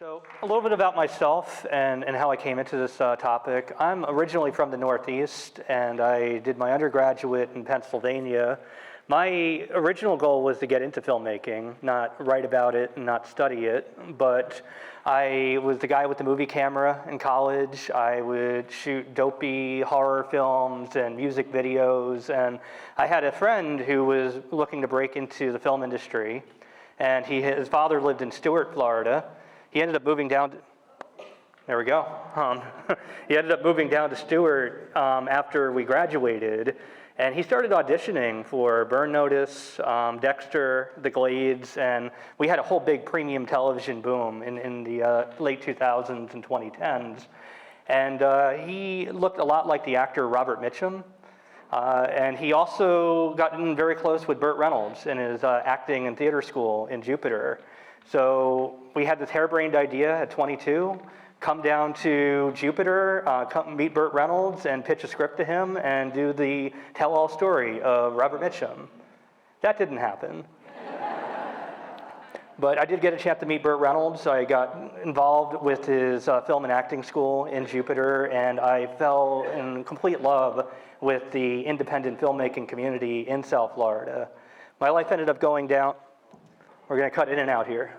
So a little bit about myself and how I came into this topic. I'm originally from the Northeast, and I did my undergraduate in Pennsylvania. My original goal was to get into filmmaking, not write about it and not study it, but I was the guy with the movie camera in college. I would shoot dopey horror films and music videos, and I had a friend who was looking to break into the film industry, and his father lived in Stuart, Florida. He ended up moving down to, there we go. He ended up moving down to Stuart after we graduated, and he started auditioning for Burn Notice, Dexter, The Glades, and we had a whole big premium television boom in the late 2000s and 2010s. And he looked a lot like the actor Robert Mitchum. And he also gotten very close with Burt Reynolds in his acting and theater school in Jupiter. So we had this harebrained idea at 22, come down to Jupiter, come meet Burt Reynolds and pitch a script to him and do the tell-all story of Robert Mitchum. That didn't happen. But I did get a chance to meet Burt Reynolds. I got involved with his film and acting school in Jupiter, and I fell in complete love with the independent filmmaking community in South Florida. My life ended up going down, we're gonna cut in and out here.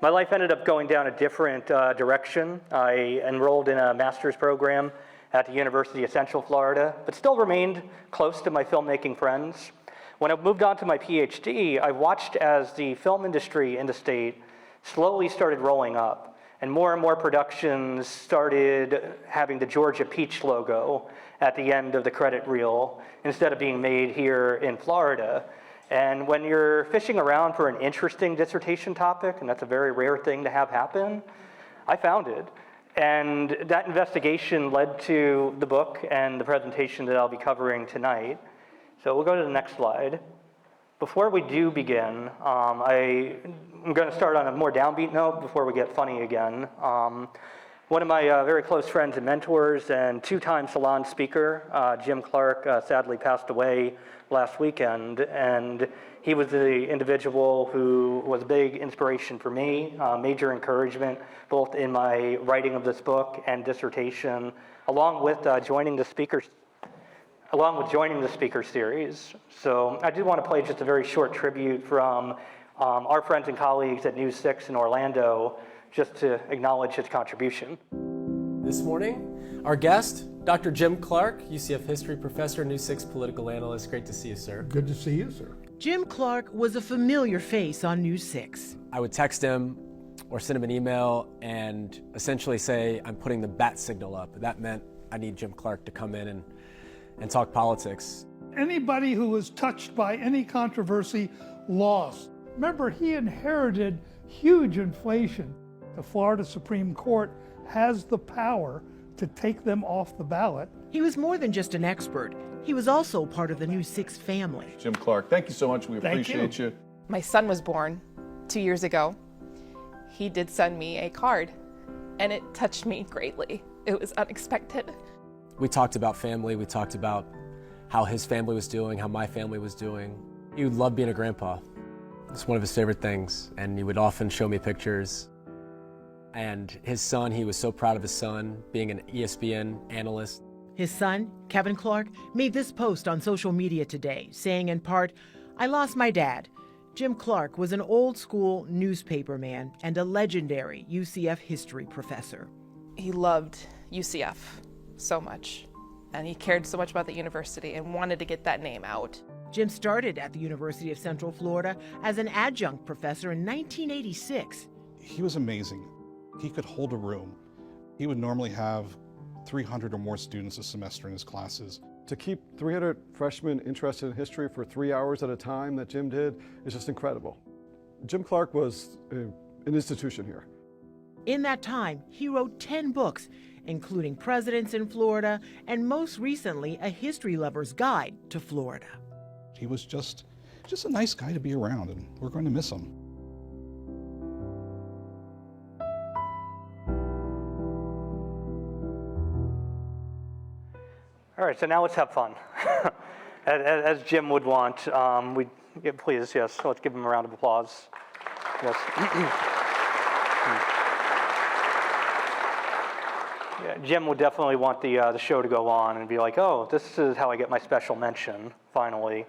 My life ended up going down a different direction. I enrolled in a master's program at the University of Central Florida, but still remained close to my filmmaking friends. When I moved on to my PhD, I watched as the film industry in the state slowly started rolling up, and more productions started having the Georgia Peach logo at the end of the credit reel instead of being made here in Florida. And when you're fishing around for an interesting dissertation topic, and that's a very rare thing to have happen, I found it. And that investigation led to the book and the presentation that I'll be covering tonight. So we'll go to the next slide. Before we do begin, I'm going to start on a more downbeat note before we get funny again. One of my very close friends and mentors and two-time Salon speaker, Jim Clark, sadly passed away last weekend, and he was the individual who was a big inspiration for me, major encouragement, both in my writing of this book and dissertation, along with joining the speaker series. So I do want to play just a very short tribute from our friends and colleagues at News 6 in Orlando, just to acknowledge his contribution. This morning, our guest, Dr. Jim Clark, UCF history professor, News 6 political analyst. Great to see you, sir. Good to see you, sir. Jim Clark was a familiar face on News 6. I would text him or send him an email and essentially say, I'm putting the bat signal up. That meant I need Jim Clark to come in and talk politics. Anybody who was touched by any controversy lost. Remember, he inherited huge inflation. The Florida Supreme Court has the power to take them off the ballot. He was more than just an expert. He was also part of the News 6 family. Jim Clark, thank you so much. We appreciate you. My son was born 2 years ago. He did send me a card, and it touched me greatly. It was unexpected. We talked about family. We talked about how his family was doing, how my family was doing. He loved being a grandpa. It's one of his favorite things, and he would often show me pictures. And his son, he was so proud of his son, being an ESPN analyst. His son, Kevin Clark, made this post on social media today, saying in part, I lost my dad. Jim Clark was an old-school newspaper man and a legendary UCF history professor. He loved UCF so much, and he cared so much about the university and wanted to get that name out. Jim started at the University of Central Florida as an adjunct professor in 1986. He was amazing. He could hold a room. He would normally have 300 or more students a semester in his classes. To keep 300 freshmen interested in history for 3 hours at a time that Jim did is just incredible. Jim Clark was an institution here. In that time, he wrote 10 books, including Presidents in Florida, and most recently, A History Lover's Guide to Florida. He was just a nice guy to be around, and we're going to miss him. All right, so now let's have fun. As Jim would want, please, yes, let's give him a round of applause. Yes. Yeah, Jim would definitely want the show to go on and be like, oh, this is how I get my special mention, finally.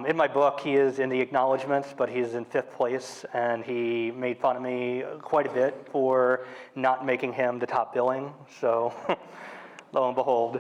In my book, he is in the acknowledgments, but he's in 5th place, and he made fun of me quite a bit for not making him the top billing, so lo and behold.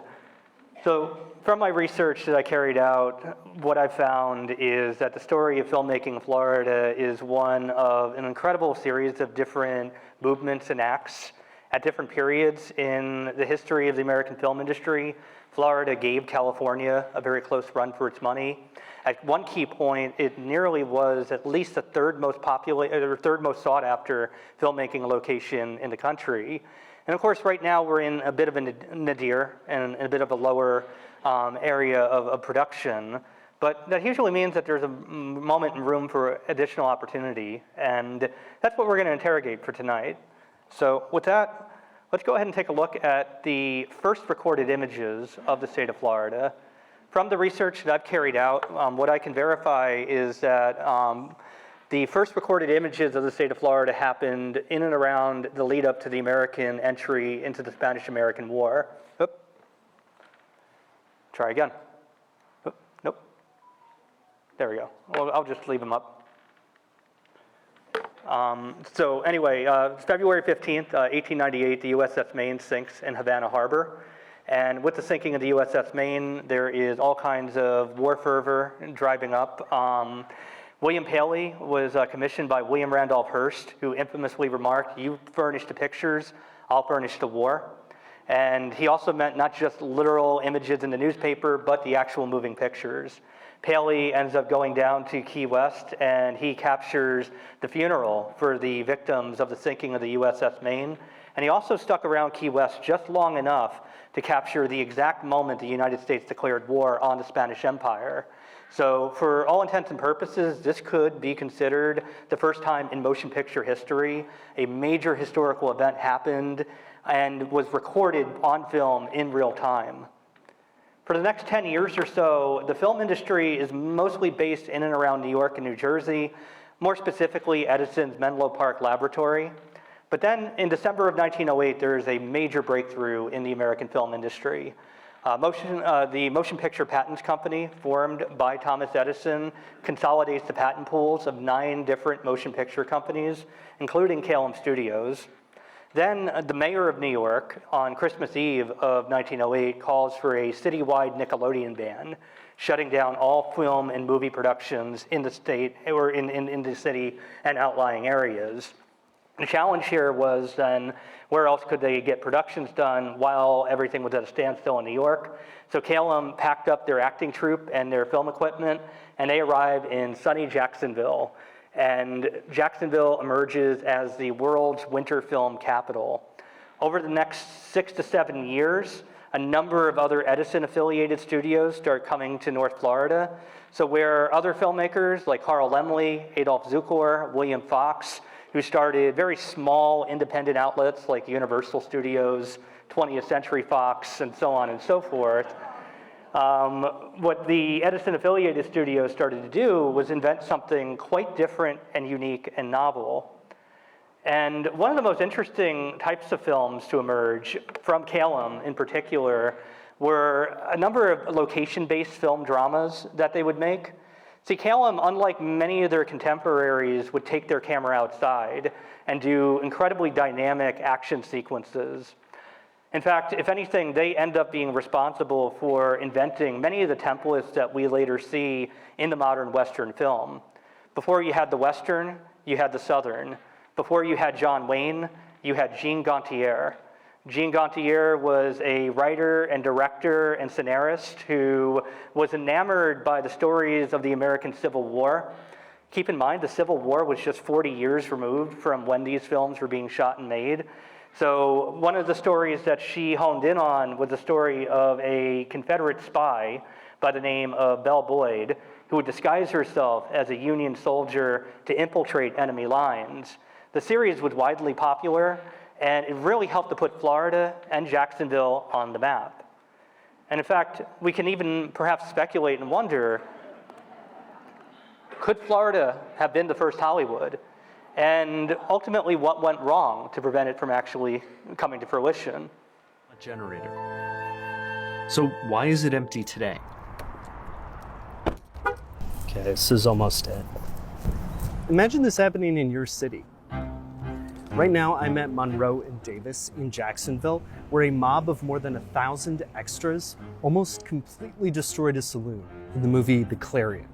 So from my research that I carried out, what I found is that the story of filmmaking in Florida is one of an incredible series of different movements and acts at different periods in the history of the American film industry. Florida gave California a very close run for its money. At one key point, it nearly was at least the third most sought after filmmaking location in the country. And of course, right now we're in a bit of a nadir and a bit of a lower area of production. But that usually means that there's a moment and room for additional opportunity. And that's what we're going to interrogate for tonight. So with that, let's go ahead and take a look at the first recorded images of the state of Florida. From the research that I've carried out, what I can verify is that the first recorded images of the state of Florida happened in and around the lead up to the American entry into the Spanish-American War. Oop. Try again. Oop. Nope. There we go. Well, I'll just leave them up. So anyway, February 15th, 1898, the USS Maine sinks in Havana Harbor. And with the sinking of the USS Maine, there is all kinds of war fervor driving up. William Paley was commissioned by William Randolph Hearst, who infamously remarked, "You furnish the pictures, I'll furnish the war." And he also meant not just literal images in the newspaper, but the actual moving pictures. Paley ends up going down to Key West, and he captures the funeral for the victims of the sinking of the USS Maine. And he also stuck around Key West just long enough to capture the exact moment the United States declared war on the Spanish Empire. So for all intents and purposes, this could be considered the first time in motion picture history a major historical event happened and was recorded on film in real time. For the next 10 years or so, the film industry is mostly based in and around New York and New Jersey, more specifically Edison's Menlo Park Laboratory. But then in December of 1908, there is a major breakthrough in the American film industry. The Motion Picture Patents Company, formed by Thomas Edison, consolidates the patent pools of 9 different motion picture companies, including Kalem Studios. Then the mayor of New York, on Christmas Eve of 1908, calls for a citywide Nickelodeon ban, shutting down all film and movie productions in the state, or in the city and outlying areas. The challenge here was then, where else could they get productions done while everything was at a standstill in New York? So Kalem packed up their acting troupe and their film equipment, and they arrived in sunny Jacksonville. And Jacksonville emerges as the world's winter film capital. Over the next 6 to 7 years, a number of other Edison-affiliated studios start coming to North Florida. So where other filmmakers like Carl Laemmle, Adolph Zukor, William Fox, who started very small independent outlets like Universal Studios, 20th Century Fox, and so on and so forth, what the Edison-affiliated studios started to do was invent something quite different and unique and novel. And one of the most interesting types of films to emerge from Kalem in particular were a number of location-based film dramas that they would make. See, Kalem, unlike many of their contemporaries, would take their camera outside and do incredibly dynamic action sequences. In fact, if anything, they end up being responsible for inventing many of the templates that we later see in the modern Western film. Before you had the Western, you had the Southern. Before you had John Wayne, you had Jean Gontier. Jean Gontier was a writer and director and scenarist who was enamored by the stories of the American Civil War. Keep in mind, the Civil War was just 40 years removed from when these films were being shot and made. So one of the stories that she honed in on was the story of a Confederate spy by the name of Belle Boyd, who would disguise herself as a Union soldier to infiltrate enemy lines. The series was widely popular, and it really helped to put Florida and Jacksonville on the map. And in fact, we can even perhaps speculate and wonder, could Florida have been the first Hollywood? And ultimately, what went wrong to prevent it from actually coming to fruition? generator. So why is it empty today? Okay, this is almost it. Imagine this happening in your city. Right now, I'm at Monroe and Davis in Jacksonville, where a mob of more than 1,000 extras almost completely destroyed a saloon in the movie The Clarion.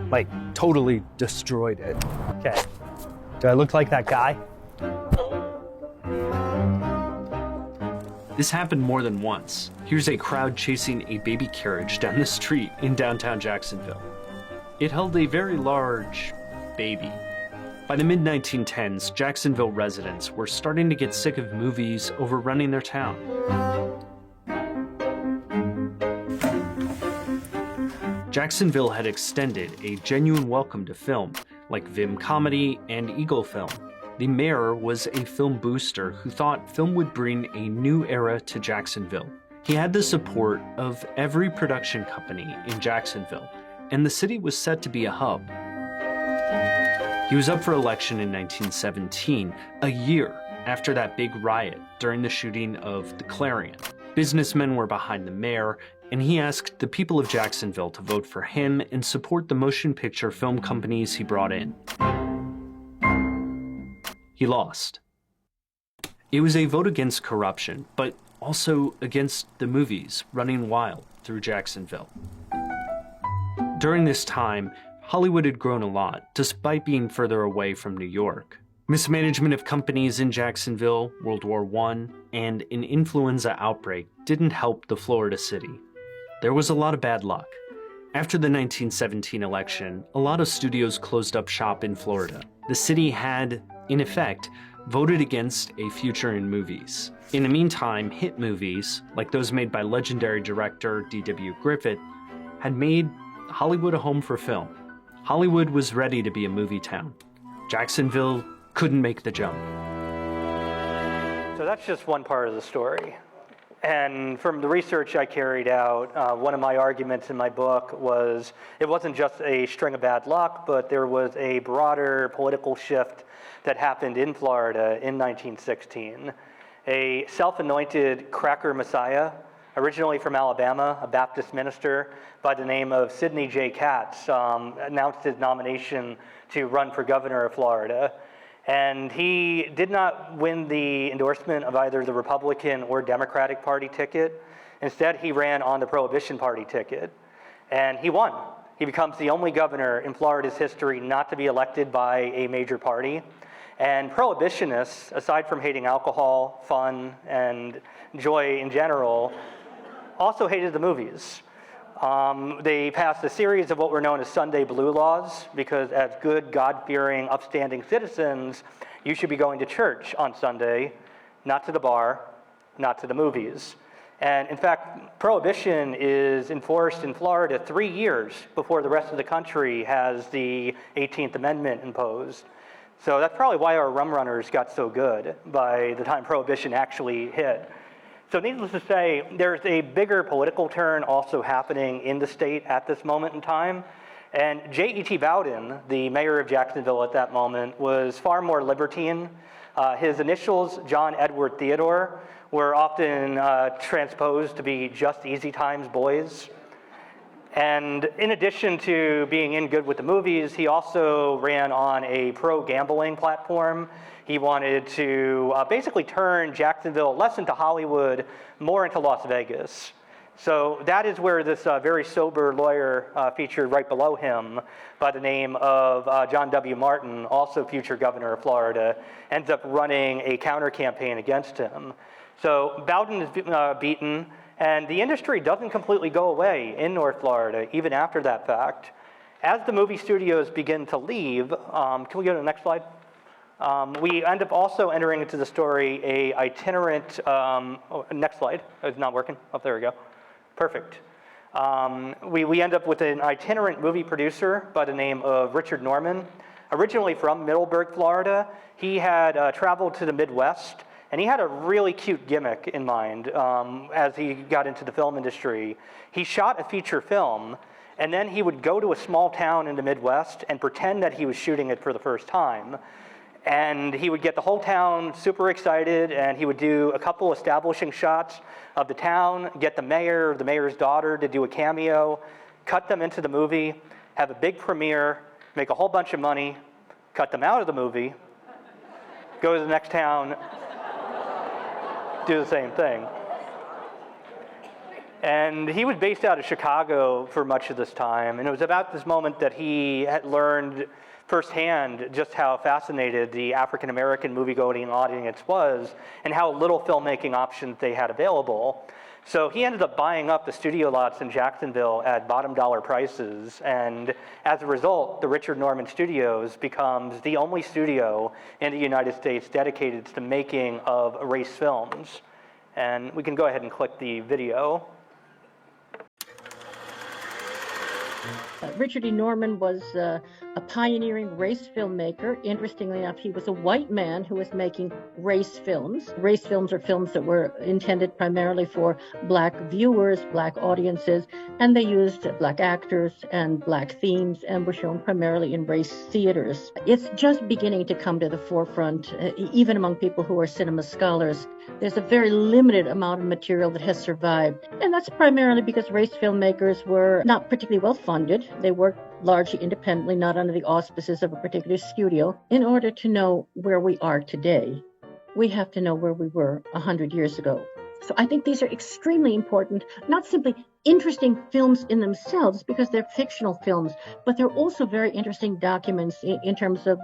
Like, totally destroyed it. Okay, do I look like that guy? This happened more than once. Here's a crowd chasing a baby carriage down the street in downtown Jacksonville. It held a very large baby. By the mid-1910s, Jacksonville residents were starting to get sick of movies overrunning their town. Jacksonville had extended a genuine welcome to film, like Vim Comedy and Eagle Film. The mayor was a film booster who thought film would bring a new era to Jacksonville. He had the support of every production company in Jacksonville, and the city was set to be a hub. He was up for election in 1917, a year after that big riot during the shooting of The Clarion. Businessmen were behind the mayor, and he asked the people of Jacksonville to vote for him and support the motion picture film companies he brought in. He lost. It was a vote against corruption, but also against the movies running wild through Jacksonville. During this time, Hollywood had grown a lot, despite being further away from New York. Mismanagement of companies in Jacksonville, World War I, and an influenza outbreak didn't help the Florida city. There was a lot of bad luck. After the 1917 election, a lot of studios closed up shop in Florida. The city had, in effect, voted against a future in movies. In the meantime, hit movies, like those made by legendary director D.W. Griffith, had made Hollywood a home for film. Hollywood was ready to be a movie town. Jacksonville couldn't make the jump. So that's just one part of the story. And from the research I carried out, one of my arguments in my book was it wasn't just a string of bad luck, but there was a broader political shift that happened in Florida in 1916. A self-anointed cracker messiah, originally from Alabama, a Baptist minister by the name of Sidney J. Katz, announced his nomination to run for governor of Florida. And he did not win the endorsement of either the Republican or Democratic Party ticket. Instead, he ran on the Prohibition Party ticket. And he won. He becomes the only governor in Florida's history not to be elected by a major party. And prohibitionists, aside from hating alcohol, fun, and joy in general, also hated the movies. They passed a series of what were known as Sunday Blue laws, because as good, God-fearing, upstanding citizens, you should be going to church on Sunday, not to the bar, not to the movies. And in fact, prohibition is enforced in Florida 3 years before the rest of the country has the 18th Amendment imposed. So that's probably why our rum runners got so good by the time prohibition actually hit. So needless to say, there's a bigger political turn also happening in the state at this moment in time. And J.E.T. Bowden, the mayor of Jacksonville at that moment, was far more libertine. His initials, John Edward Theodore, were often transposed to be Just Easy Times Boys. And in addition to being in good with the movies, he also ran on a pro-gambling platform. He wanted to basically turn Jacksonville less into Hollywood, more into Las Vegas. So that is where this very sober lawyer featured right below him by the name of John W. Morton, also future governor of Florida, ends up running a counter-campaign against him. So Bowden is beaten, and the industry doesn't completely go away in North Florida, even after that fact. As the movie studios begin to leave, can we go to the next slide? We end up also entering into the story a itinerant, next slide, it's not working, oh, there we go, perfect. We end up with an itinerant movie producer by the name of Richard Norman. Originally from Middleburg, Florida, he had traveled to the Midwest, and he had a really cute gimmick in mind as he got into the film industry. He shot a feature film, and then he would go to a small town in the Midwest and pretend that he was shooting it for the first time. And he would get the whole town super excited, and he would do a couple establishing shots of the town, get the mayor or the mayor's daughter to do a cameo, cut them into the movie, have a big premiere, make a whole bunch of money, cut them out of the movie, go to the next town, do the same thing. And he was based out of Chicago for much of this time, and it was about this moment that he had learned firsthand just how fascinated the African American movie-going audience was and how little filmmaking options they had available. So he ended up buying up the studio lots in Jacksonville at bottom dollar prices, and as a result, the Richard Norman Studios becomes the only studio in the United States dedicated to the making of race films. And we can go ahead and click the video. Richard E. Norman was a pioneering race filmmaker. Interestingly enough, he was a white man who was making race films. Race films are films that were intended primarily for black viewers, black audiences, and they used black actors and black themes and were shown primarily in race theaters. It's just beginning to come to the forefront, even among people who are cinema scholars. There's a very limited amount of material that has survived, and that's primarily because race filmmakers were not particularly well funded. They worked largely independently, not under the auspices of a particular studio. In order to know where we are today, we have to know where we were 100 years ago. So I think these are extremely important, not simply interesting films in themselves because they're fictional films, but they're also very interesting documents in terms of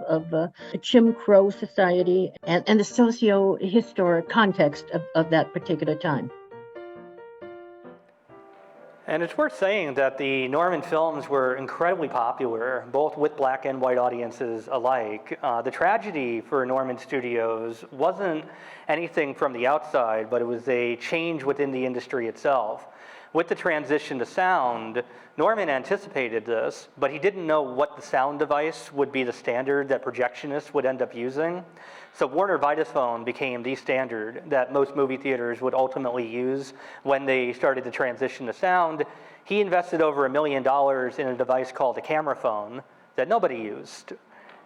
Jim Crow society and the socio-historic context of that particular time. And it's worth saying that the Norman films were incredibly popular, both with black and white audiences alike. The tragedy for Norman Studios wasn't anything from the outside, but it was a change within the industry itself. With the transition to sound, Norman anticipated this, but he didn't know what the sound device would be the standard that projectionists would end up using. So Warner Vitaphone became the standard that most movie theaters would ultimately use when they started to transition to sound. He invested over $1 million in a device called a camera phone that nobody used.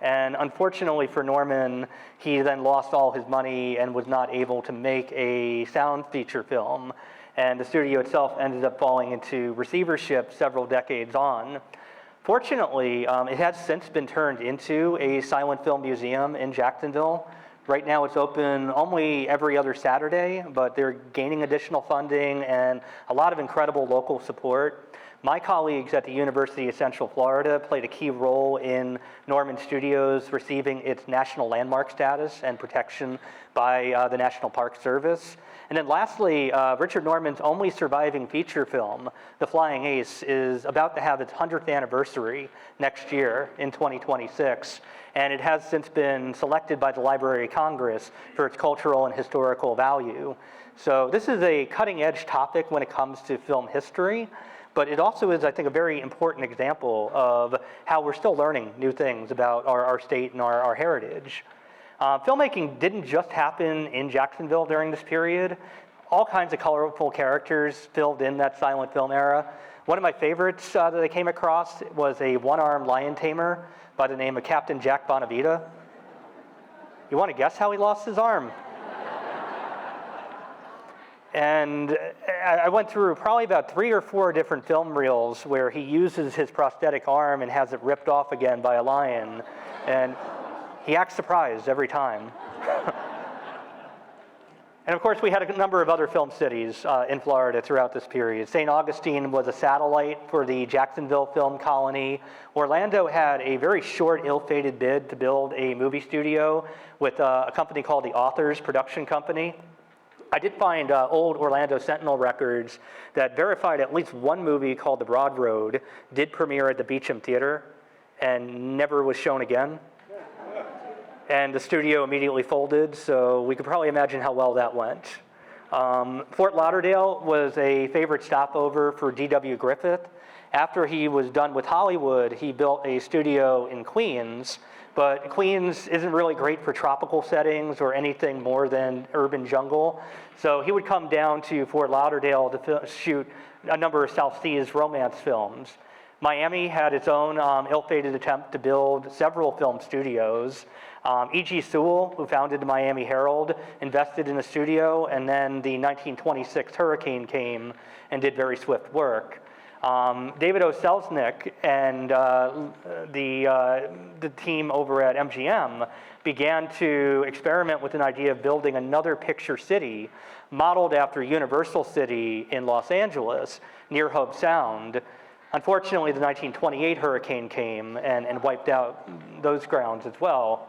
And unfortunately for Norman, he then lost all his money and was not able to make a sound feature film. And the studio itself ended up falling into receivership several decades on. Fortunately, it has since been turned into a silent film museum in Jacksonville. Right now it's open only every other Saturday, but they're gaining additional funding and a lot of incredible local support. My colleagues at the University of Central Florida played a key role in Norman Studios receiving its national landmark status and protection by the National Park Service. And then lastly, Richard Norman's only surviving feature film, The Flying Ace, is about to have its 100th anniversary next year in 2026. And it has since been selected by the Library of Congress for its cultural and historical value. So this is a cutting edge topic when it comes to film history, but it also is, I think, a very important example of how we're still learning new things about our state and our heritage. Filmmaking didn't just happen in Jacksonville during this period. All kinds of colorful characters filled in that silent film era. One of my favorites that I came across was a one-armed lion tamer by the name of Captain Jack Bonavita. You want to guess how he lost his arm? And I went through probably about 3 or 4 different film reels where he uses his prosthetic arm and has it ripped off again by a lion. And he acts surprised every time. And of course, we had a number of other film cities in Florida throughout this period. St. Augustine was a satellite for the Jacksonville Film Colony. Orlando had a very short, ill-fated bid to build a movie studio with a company called the Authors Production Company. I did find old Orlando Sentinel records that verified at least one movie called The Broad Road did premiere at the Beecham Theater and never was shown again. And the studio immediately folded, so we could probably imagine how well that went. Fort Lauderdale was a favorite stopover for D.W. Griffith. After he was done with Hollywood, he built a studio in Queens, but Queens isn't really great for tropical settings or anything more than urban jungle. So he would come down to Fort Lauderdale to shoot a number of South Seas romance films. Miami had its own ill-fated attempt to build several film studios. E.G. Sewell, who founded the Miami Herald, invested in a studio, and then the 1926 hurricane came and did very swift work. David O. Selznick and the team over at MGM began to experiment with an idea of building another picture city modeled after Universal City in Los Angeles near Hobe Sound. Unfortunately, the 1928 hurricane came and wiped out those grounds as well.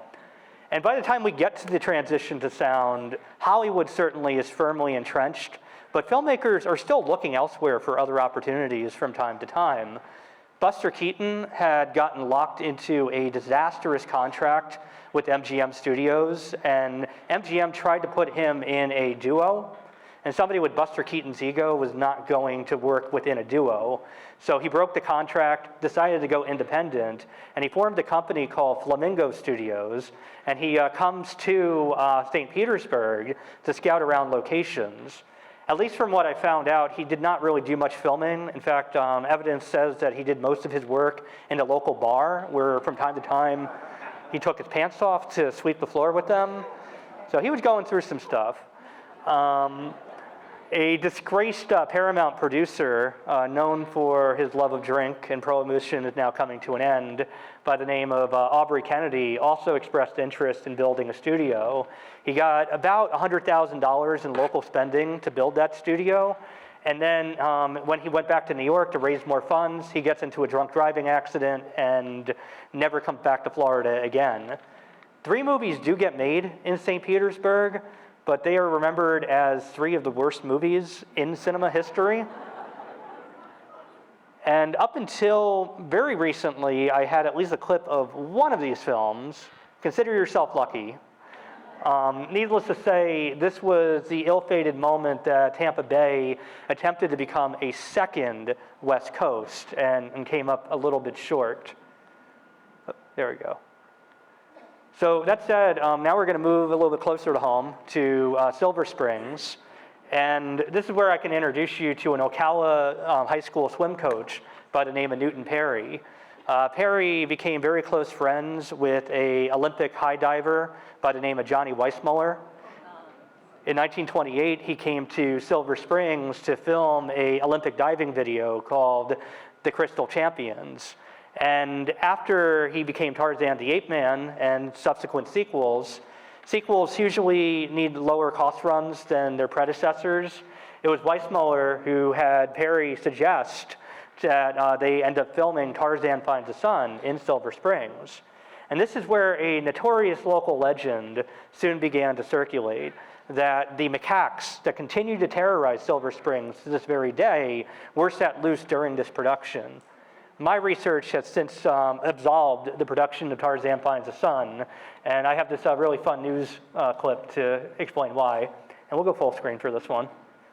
And by the time we get to the transition to sound, Hollywood certainly is firmly entrenched, but filmmakers are still looking elsewhere for other opportunities from time to time. Buster Keaton had gotten locked into a disastrous contract with MGM Studios, and MGM tried to put him in a duo, and somebody with Buster Keaton's ego was not going to work within a duo. So he broke the contract, decided to go independent, and he formed a company called Flamingo Studios, and he comes to St. Petersburg to scout around locations. At least from what I found out, he did not really do much filming. In fact, evidence says that he did most of his work in a local bar, where from time to time he took his pants off to sweep the floor with them. So he was going through some stuff. A disgraced Paramount producer, known for his love of drink and prohibition is now coming to an end, by the name of Aubrey Kennedy, also expressed interest in building a studio. He got about $100,000 in local spending to build that studio, and then when he went back to New York to raise more funds, he gets into a drunk driving accident and never comes back to Florida again. 3 movies do get made in St. Petersburg, but they are remembered as 3 of the worst movies in cinema history. And up until very recently, I had at least a clip of one of these films. Consider yourself lucky. Needless to say, this was the ill-fated moment that Tampa Bay attempted to become a second West Coast and came up a little bit short. There we go. So that said, now we're going to move a little bit closer to home to Silver Springs. And this is where I can introduce you to an Ocala high school swim coach by the name of Newton Perry. Perry became very close friends with an Olympic high diver by the name of Johnny Weissmuller. In 1928, he came to Silver Springs to film an Olympic diving video called The Crystal Champions. And after he became Tarzan the Ape Man and subsequent sequels usually need lower cost runs than their predecessors. It was Weissmuller who had Perry suggest that they end up filming Tarzan Finds a Son in Silver Springs. And this is where a notorious local legend soon began to circulate, that the macaques that continue to terrorize Silver Springs to this very day were set loose during this production. My research has since absolved the production of Tarzan Finds a Son, and I have this really fun news clip to explain why. And we'll go full screen for this one.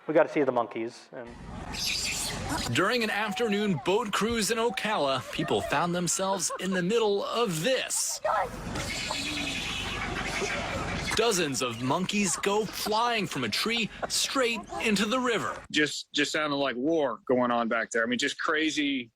We got to see the monkeys. During an afternoon boat cruise in Ocala, people found themselves in the middle of this. Dozens of monkeys go flying from a tree straight into the river. Just sounded like war going on back there. I mean, just crazy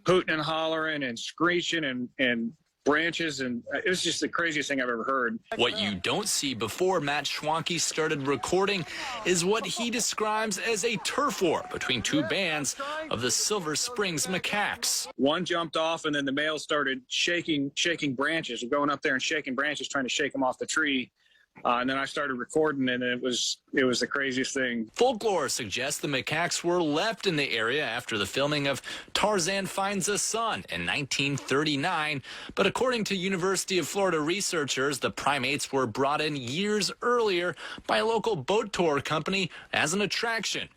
hooting and hollering and screeching and branches, and it was just the craziest thing I've ever heard. What you don't see before Matt Schwanke started recording is what he describes as a turf war between 2 bands of the Silver Springs macaques. One jumped off, and then the male started shaking branches, going up there and shaking branches, trying to shake them off the tree. And then I started recording, and it was the craziest thing. Folklore suggests the macaques were left in the area after the filming of Tarzan Finds a Son in 1939. But according to University of Florida researchers, the primates were brought in years earlier by a local boat tour company as an attraction.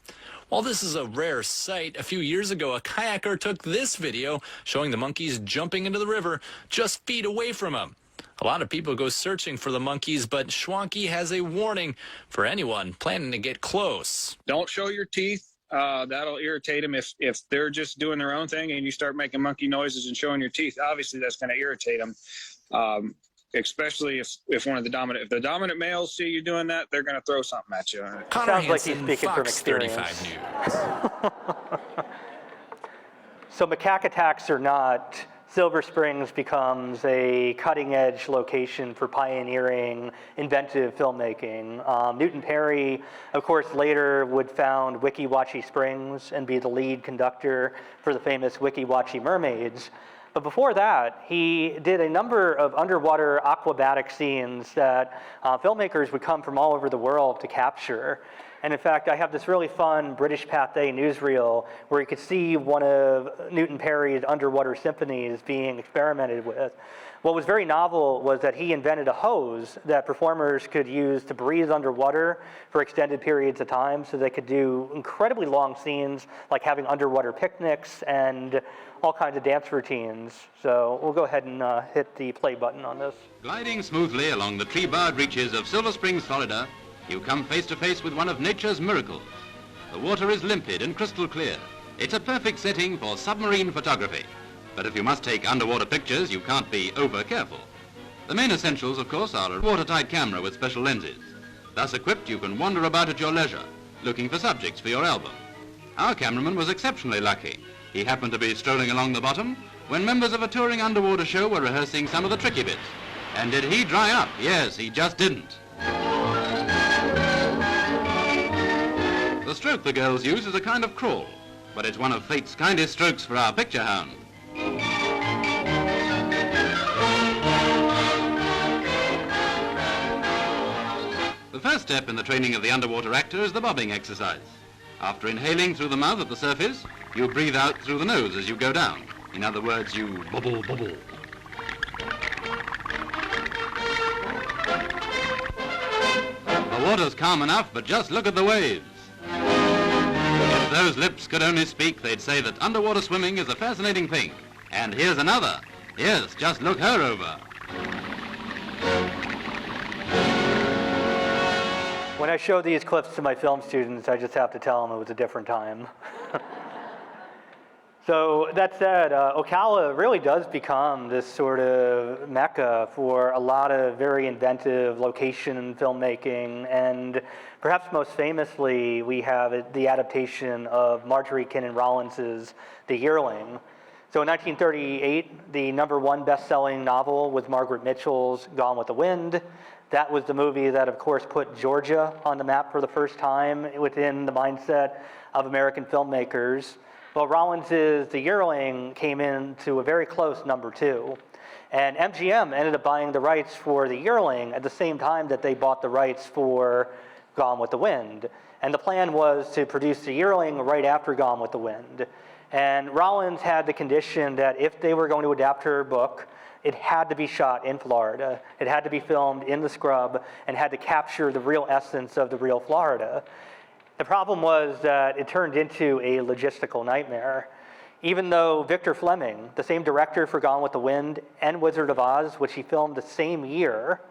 While this is a rare sight, a few years ago, a kayaker took this video showing the monkeys jumping into the river just feet away from him. A lot of people go searching for the monkeys, but Schwanke has a warning for anyone planning to get close. Don't show your teeth. That'll irritate them if they're just doing their own thing and you start making monkey noises and showing your teeth. Obviously, that's going to irritate them, especially if one of the dominant males see you doing that, they're going to throw something at you. Connor Sounds like Hansen, he's speaking from Fox experience. 35 News. So macaque attacks or not, Silver Springs becomes a cutting-edge location for pioneering, inventive filmmaking. Newton Perry, of course, later would found Weeki Wachee Springs and be the lead conductor for the famous Weeki Wachee Mermaids. But before that, he did a number of underwater aquabatic scenes that filmmakers would come from all over the world to capture. And in fact, I have this really fun British Pathé newsreel where you could see one of Newton Perry's underwater symphonies being experimented with. What was very novel was that he invented a hose that performers could use to breathe underwater for extended periods of time, so they could do incredibly long scenes like having underwater picnics and all kinds of dance routines. So we'll go ahead and hit the play button on this. Gliding smoothly along the tree-barred reaches of Silver Springs, Florida, you come face to face with one of nature's miracles. The water is limpid and crystal clear. It's a perfect setting for submarine photography. But if you must take underwater pictures, you can't be over careful. The main essentials, of course, are a watertight camera with special lenses. Thus equipped, you can wander about at your leisure, looking for subjects for your album. Our cameraman was exceptionally lucky. He happened to be strolling along the bottom when members of a touring underwater show were rehearsing some of the tricky bits. And did he dry up? Yes, he just didn't. The stroke the girls use is a kind of crawl, but it's one of fate's kindest strokes for our picture hound. The first step in the training of the underwater actor is the bobbing exercise. After inhaling through the mouth at the surface, you breathe out through the nose as you go down. In other words, you bubble, bubble. The water's calm enough, but just look at the waves. If those lips could only speak, they'd say that underwater swimming is a fascinating thing. And here's another. Yes, just look her over. When I show these clips to my film students, I just have to tell them it was a different time. So that said, Ocala really does become this sort of mecca for a lot of very inventive location filmmaking, and perhaps most famously, we have the adaptation of Marjorie Kinnan Rollins's The Yearling. So in 1938, the #1 best-selling novel was Margaret Mitchell's Gone with the Wind. That was the movie that, of course, put Georgia on the map for the first time within the mindset of American filmmakers. Well, Rollins's The Yearling came in to a very close #2. And MGM ended up buying the rights for The Yearling at the same time that they bought the rights for Gone with the Wind. And the plan was to produce The Yearling right after Gone with the Wind. And Rollins had the condition that if they were going to adapt her book, it had to be shot in Florida. It had to be filmed in the scrub and had to capture the real essence of the real Florida. The problem was that it turned into a logistical nightmare. Even though Victor Fleming, the same director for Gone with the Wind and Wizard of Oz, which he filmed the same year,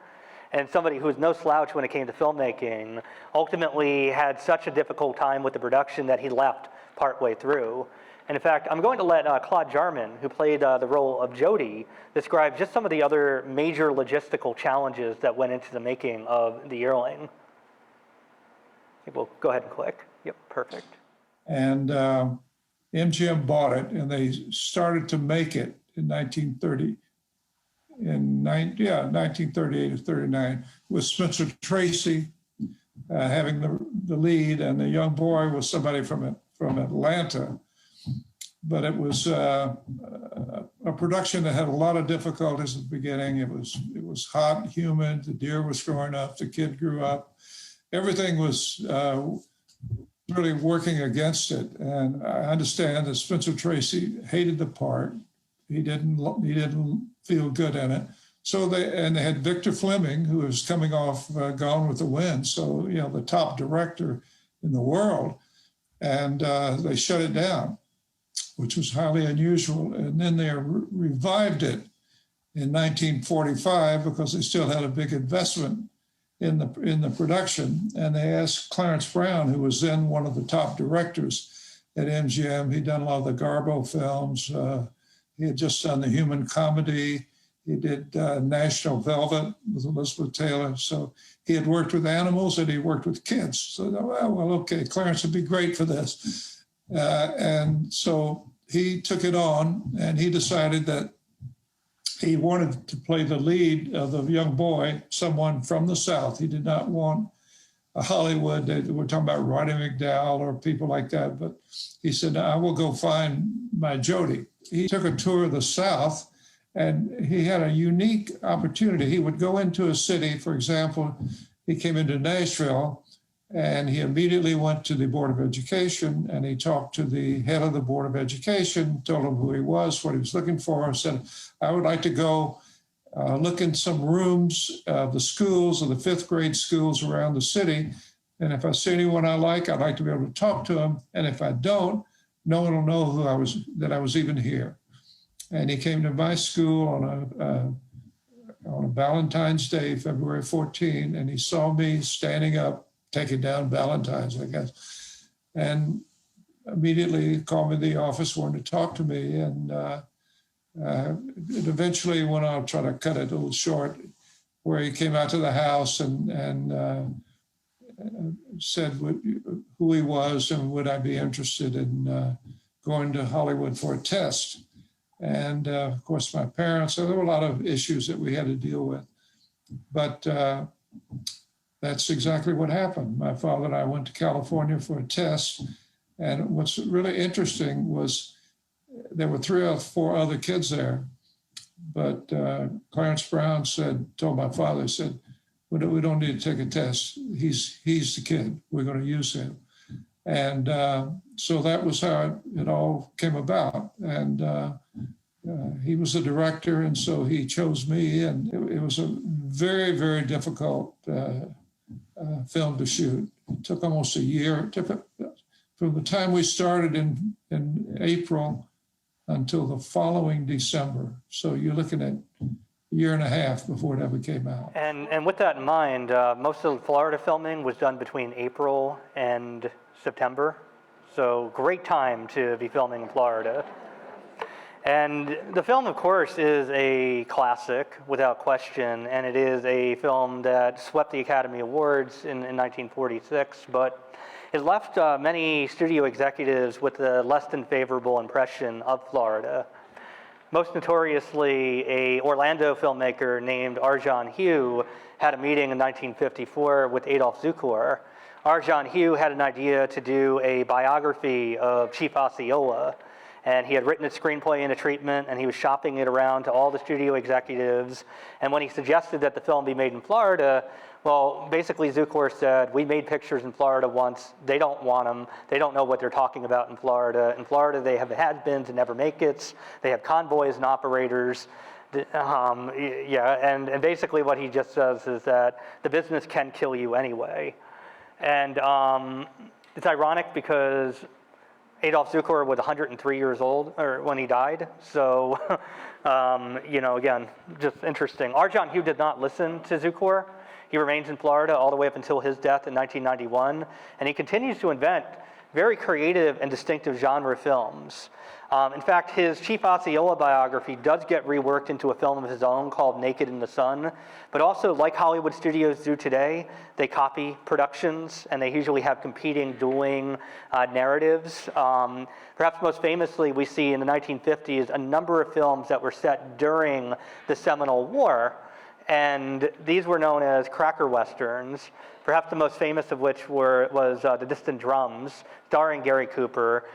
and somebody who was no slouch when it came to filmmaking, ultimately had such a difficult time with the production that he left partway through. And in fact, I'm going to let Claude Jarman, who played the role of Jody, describe just some of the other major logistical challenges that went into the making of The Yearling. We'll go ahead and click. Yep, perfect. And MGM bought it, and they started to make it in 1930. 1938 or 39, with Spencer Tracy having the lead, and the young boy was somebody from Atlanta. But it was a production that had a lot of difficulties at the beginning. It was hot and humid. The deer was growing up. The kid grew up. Everything was really working against it. And I understand that Spencer Tracy hated the part. He didn't feel good in it. So they had Victor Fleming, who was coming off Gone with the Wind, so the top director in the world, and they shut it down, which was highly unusual. And then they revived it in 1945 because they still had a big investment in the production, and they asked Clarence Brown, who was then one of the top directors at MGM. He'd done a lot of the Garbo films. He had just done The Human Comedy. He did National Velvet with Elizabeth Taylor. So he had worked with animals and he worked with kids. So, well, okay, Clarence would be great for this. And so he took it on, and he decided that he wanted to play the lead of the young boy, someone from the South. He did not want a Hollywood. We're talking about Roddy McDowall or people like that. But he said, I will go find my Jody. He took a tour of the South, and he had a unique opportunity. He would go into a city, for example, he came into Nashville, and he immediately went to the Board of Education, and he talked to the head of the Board of Education, told him who he was, what he was looking for, and said, I would like to go look in some rooms of the schools, of the fifth grade schools around the city. And if I see anyone I like, I'd like to be able to talk to them. And if I don't, no one will know that I was even here. And he came to my school on a Valentine's Day, February 14, and he saw me standing up, taking down Valentine's, I guess. And immediately called me to the office, wanted to talk to me. And it eventually went on, try to cut it a little short, where he came out to the house and said who he was and would I be interested in going to Hollywood for a test. And of course, my parents, so there were a lot of issues that we had to deal with. But that's exactly what happened. My father and I went to California for a test. And what's really interesting was there were 3 or 4 other kids there. But Clarence Brown told my father, said, we don't need to take a test. He's the kid. We're going to use him. And so that was how it all came about. And he was the director, and so he chose me. And it was a very, very difficult film to shoot. It took almost a year. From the time we started in April until the following December. So you're looking at a year and a half before it ever came out. And with that in mind, most of the Florida filming was done between April and September. So great time to be filming in Florida. And the film, of course, is a classic without question, and it is a film that swept the Academy Awards in 1946, but it left many studio executives with a less than favorable impression of Florida. Most notoriously, a Orlando filmmaker named Arjan Hugh had a meeting in 1954 with Adolph Zukor. Arjan Hugh had an idea to do a biography of Chief Osceola, and he had written a screenplay and a treatment, and he was shopping it around to all the studio executives. And when he suggested that the film be made in Florida, well, basically Zukor said, we made pictures in Florida once. They don't want them. They don't know what they're talking about in Florida. In Florida, they have has-beens and never-make-its. They have convoys and operators. And basically what he just says is that the business can kill you anyway. And it's ironic because Adolph Zukor was 103 years old when he died. So, again, just interesting. Arjan Hugh did not listen to Zukor. He remains in Florida all the way up until his death in 1991. And he continues to invent very creative and distinctive genre films. In fact, his Chief Osceola biography does get reworked into a film of his own called Naked in the Sun. But also, like Hollywood studios do today, they copy productions, and they usually have competing, dueling narratives. Perhaps most famously, we see in the 1950s a number of films that were set during the Seminole War, and these were known as cracker westerns, perhaps the most famous of which was The Distant Drums, starring Gary Cooper,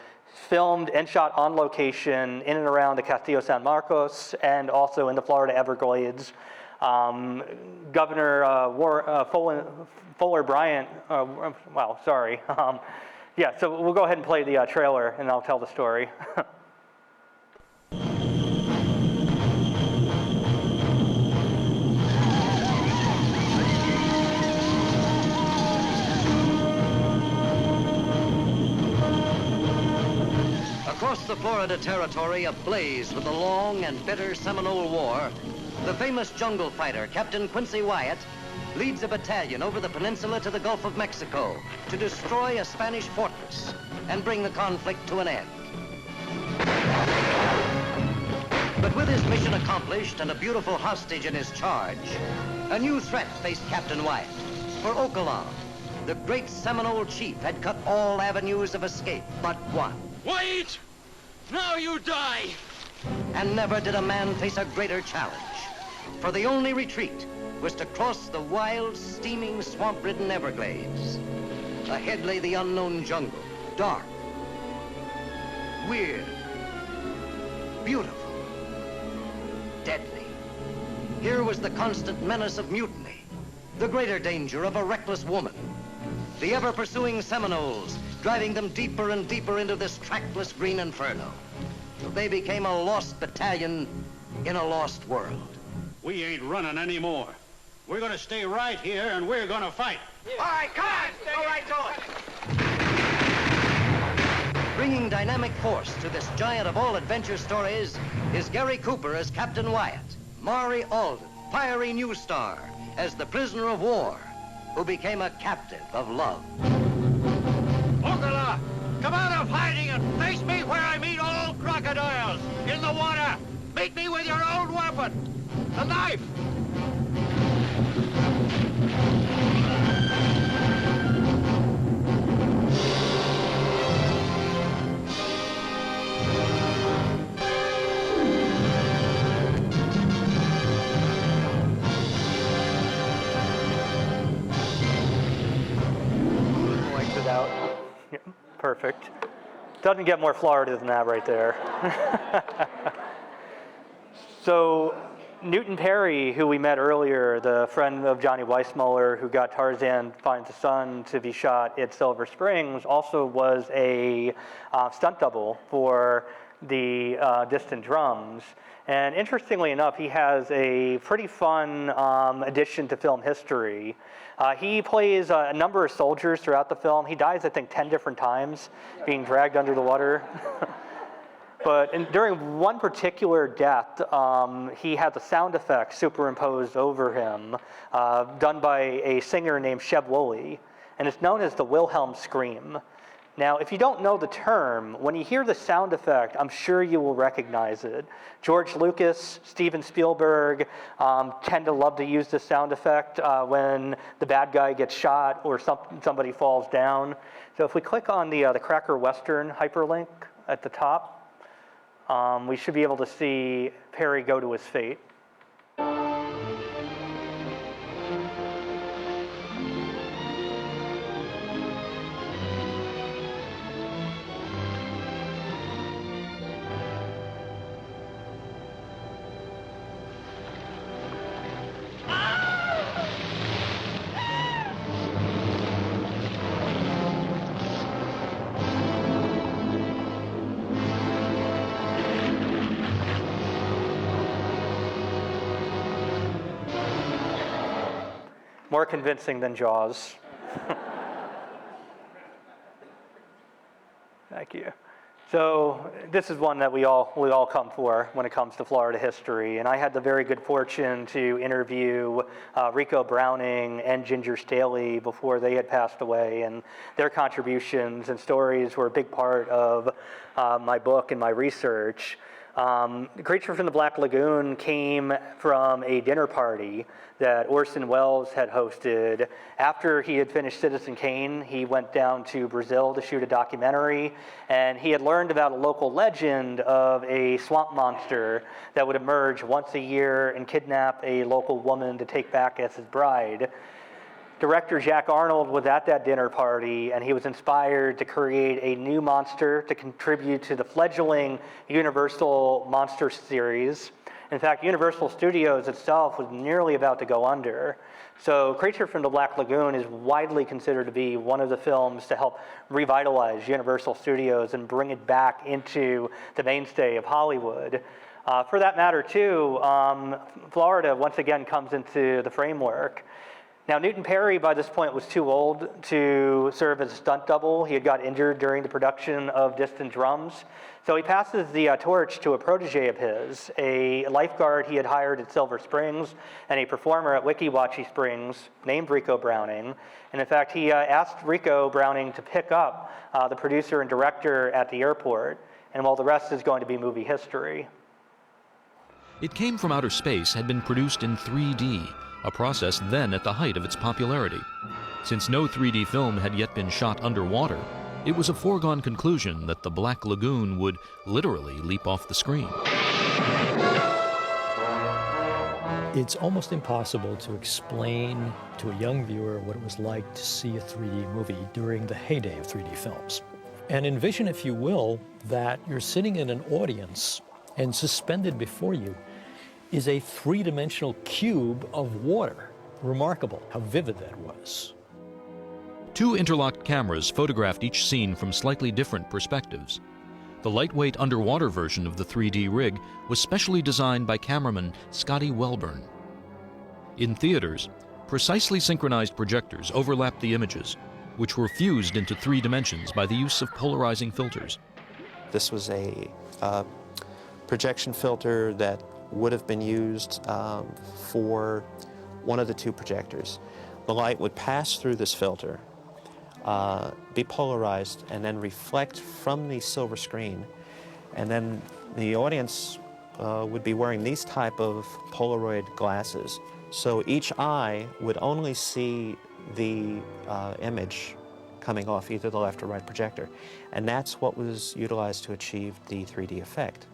filmed and shot on location in and around the Castillo San Marcos and also in the Florida Everglades. Governor Fuller Bryant, so we'll go ahead and play the trailer and I'll tell the story. Across the Florida Territory, ablaze with the long and bitter Seminole War, the famous jungle fighter, Captain Quincy Wyatt, leads a battalion over the peninsula to the Gulf of Mexico to destroy a Spanish fortress and bring the conflict to an end. But with his mission accomplished and a beautiful hostage in his charge, a new threat faced Captain Wyatt. For Okalon, the great Seminole chief had cut all avenues of escape but one. Wait! Now you die! And never did a man face a greater challenge. For the only retreat was to cross the wild, steaming, swamp-ridden Everglades. Ahead lay the unknown jungle, dark, weird, beautiful, deadly. Here was the constant menace of mutiny, the greater danger of a reckless woman, the ever-pursuing Seminoles, driving them deeper and deeper into this trackless green inferno. So they became a lost battalion in a lost world. We ain't running anymore. We're gonna stay right here and we're gonna fight. All right, come on, go right to it. Bringing dynamic force to this giant of all adventure stories is Gary Cooper as Captain Wyatt, Maury Alden, fiery new star, as the prisoner of war, who became a captive of love. Ogala, come out of hiding and face me where I meet all crocodiles, in the water. Meet me with your own weapon, the knife. Exit out. Yep, perfect. Doesn't get more Florida than that right there. So Newton Perry, who we met earlier, the friend of Johnny Weissmuller who got Tarzan Finds the Sun to be shot at Silver Springs, also was a stunt double for the Distant Drums. And interestingly enough, he has a pretty fun addition to film history. He plays a number of soldiers throughout the film. He dies, I think, 10 different times being dragged under the water. But during one particular death, he had the sound effects superimposed over him, done by a singer named Sheb Wooley, and it's known as the Wilhelm Scream. Now, if you don't know the term, when you hear the sound effect, I'm sure you will recognize it. George Lucas, Steven Spielberg tend to love to use this sound effect when the bad guy gets shot or somebody falls down. So if we click on the Cracker Western hyperlink at the top, we should be able to see Perry go to his fate. More convincing than Jaws. Thank you. So this is one that we all come for when it comes to Florida history. And I had the very good fortune to interview Rico Browning and Ginger Staley before they had passed away. And their contributions and stories were a big part of my book and my research. The Creature from the Black Lagoon came from a dinner party that Orson Welles had hosted. After he had finished Citizen Kane, he went down to Brazil to shoot a documentary, and he had learned about a local legend of a swamp monster that would emerge once a year and kidnap a local woman to take back as his bride. Director Jack Arnold was at that dinner party, and he was inspired to create a new monster to contribute to the fledgling Universal Monster series. In fact, Universal Studios itself was nearly about to go under. So Creature from the Black Lagoon is widely considered to be one of the films to help revitalize Universal Studios and bring it back into the mainstay of Hollywood. For that matter, too, Florida once again comes into the framework. Now, Newton Perry, by this point, was too old to serve as a stunt double. He had got injured during the production of Distant Drums. So he passes the torch to a protege of his, a lifeguard he had hired at Silver Springs, and a performer at Weeki Wachee Springs named Rico Browning. And in fact, he asked Rico Browning to pick up the producer and director at the airport. And well, the rest is going to be movie history. It Came from Outer Space had been produced in 3D, a process then at the height of its popularity. Since no 3D film had yet been shot underwater, it was a foregone conclusion that the Black Lagoon would literally leap off the screen. It's almost impossible to explain to a young viewer what it was like to see a 3D movie during the heyday of 3D films. And envision, if you will, that you're sitting in an audience and suspended before you is a three-dimensional cube of water. Remarkable how vivid that was. 2 interlocked cameras photographed each scene from slightly different perspectives. The lightweight underwater version of the 3D rig was specially designed by cameraman Scotty Welburn. In theaters, precisely synchronized projectors overlapped the images, which were fused into 3 dimensions by the use of polarizing filters. This was a projection filter that would have been used for one of the 2 projectors. The light would pass through this filter, be polarized, and then reflect from the silver screen. And then the audience would be wearing these type of Polaroid glasses. So each eye would only see the image coming off either the left or right projector. And that's what was utilized to achieve the 3D effect.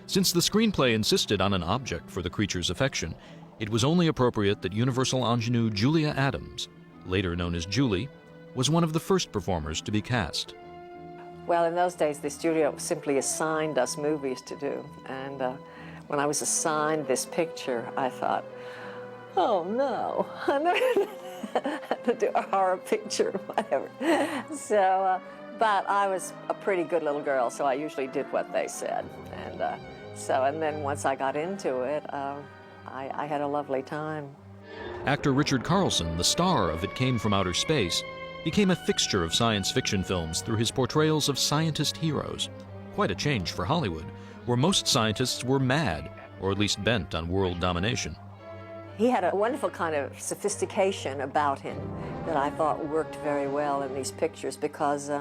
Since the screenplay insisted on an object for the creature's affection, it was only appropriate that Universal ingenue Julia Adams, later known as Julie, was one of the first performers to be cast. Well, in those days, the studio simply assigned us movies to do. And when I was assigned this picture, I thought, oh no, I'm not to do a horror picture, whatever. So, but I was a pretty good little girl, so I usually did what they said. And then once I got into it, I had a lovely time. Actor Richard Carlson, the star of It Came from Outer Space, became a fixture of science fiction films through his portrayals of scientist heroes. Quite a change for Hollywood, where most scientists were mad, or at least bent on world domination. He had a wonderful kind of sophistication about him that I thought worked very well in these pictures, because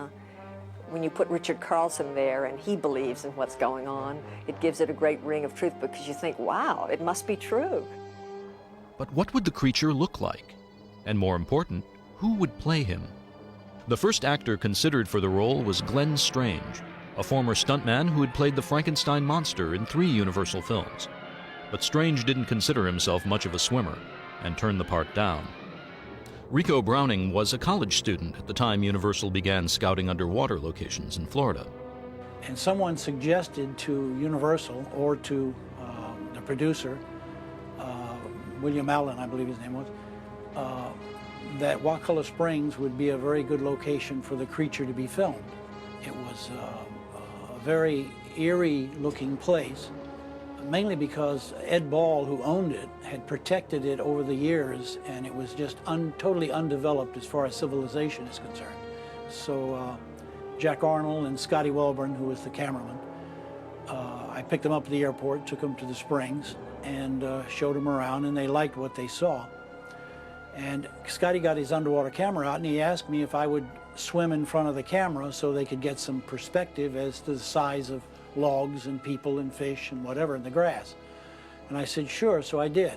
when you put Richard Carlson there and he believes in what's going on, it gives it a great ring of truth, because you think, wow, it must be true. But what would the creature look like? And more important, who would play him? The first actor considered for the role was Glenn Strange, a former stuntman who had played the Frankenstein monster in 3 Universal films. But Strange didn't consider himself much of a swimmer and turned the part down. Rico Browning was a college student at the time Universal began scouting underwater locations in Florida. And someone suggested to Universal, or to the producer, William Allen, I believe his name was, that Wakulla Springs would be a very good location for the creature to be filmed. It was a very eerie-looking place, mainly because Ed Ball, who owned it, had protected it over the years, and it was just totally undeveloped as far as civilization is concerned. So Jack Arnold and Scotty Welburn, who was the cameraman, I picked them up at the airport, took them to the Springs, and showed them around, and they liked what they saw. And Scotty got his underwater camera out, and he asked me if I would swim in front of the camera so they could get some perspective as to the size of logs and people and fish and whatever in the grass. And I said, sure, so I did.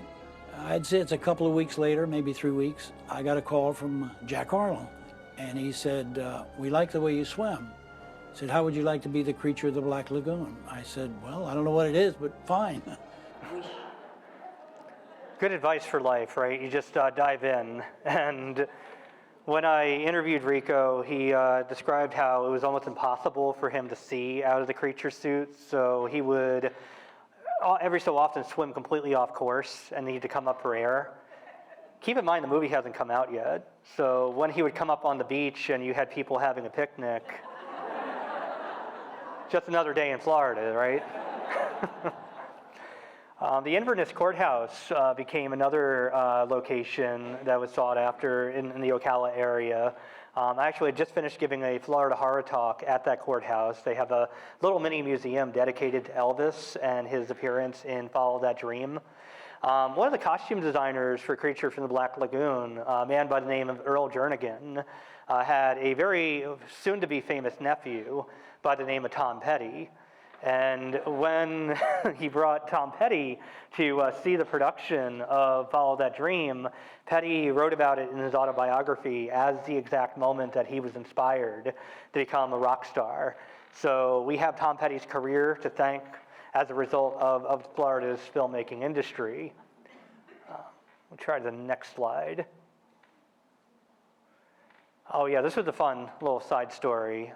I'd say it's a couple of weeks later, maybe 3 weeks, I got a call from Jack Arnold, and he said, we like the way you swim. He said, how would you like to be the creature of the Black Lagoon? I said, well, I don't know what it is, but fine. Good advice for life, right? You just dive in. And when I interviewed Rico, he described how it was almost impossible for him to see out of the creature suit. So he would every so often swim completely off course and need to come up for air. Keep in mind, the movie hasn't come out yet. So when he would come up on the beach and you had people having a picnic, just another day in Florida, right? The Inverness Courthouse became another location that was sought after in the Ocala area. I actually just finished giving a Florida horror talk at that courthouse. They have a little mini museum dedicated to Elvis and his appearance in Follow That Dream. One of the costume designers for Creature from the Black Lagoon, a man by the name of Earl Jernigan, had a very soon-to-be famous nephew by the name of Tom Petty. And when he brought Tom Petty to see the production of Follow That Dream, Petty wrote about it in his autobiography as the exact moment that he was inspired to become a rock star. So we have Tom Petty's career to thank as a result of Florida's filmmaking industry. We'll try the next slide. Oh yeah, this was a fun little side story.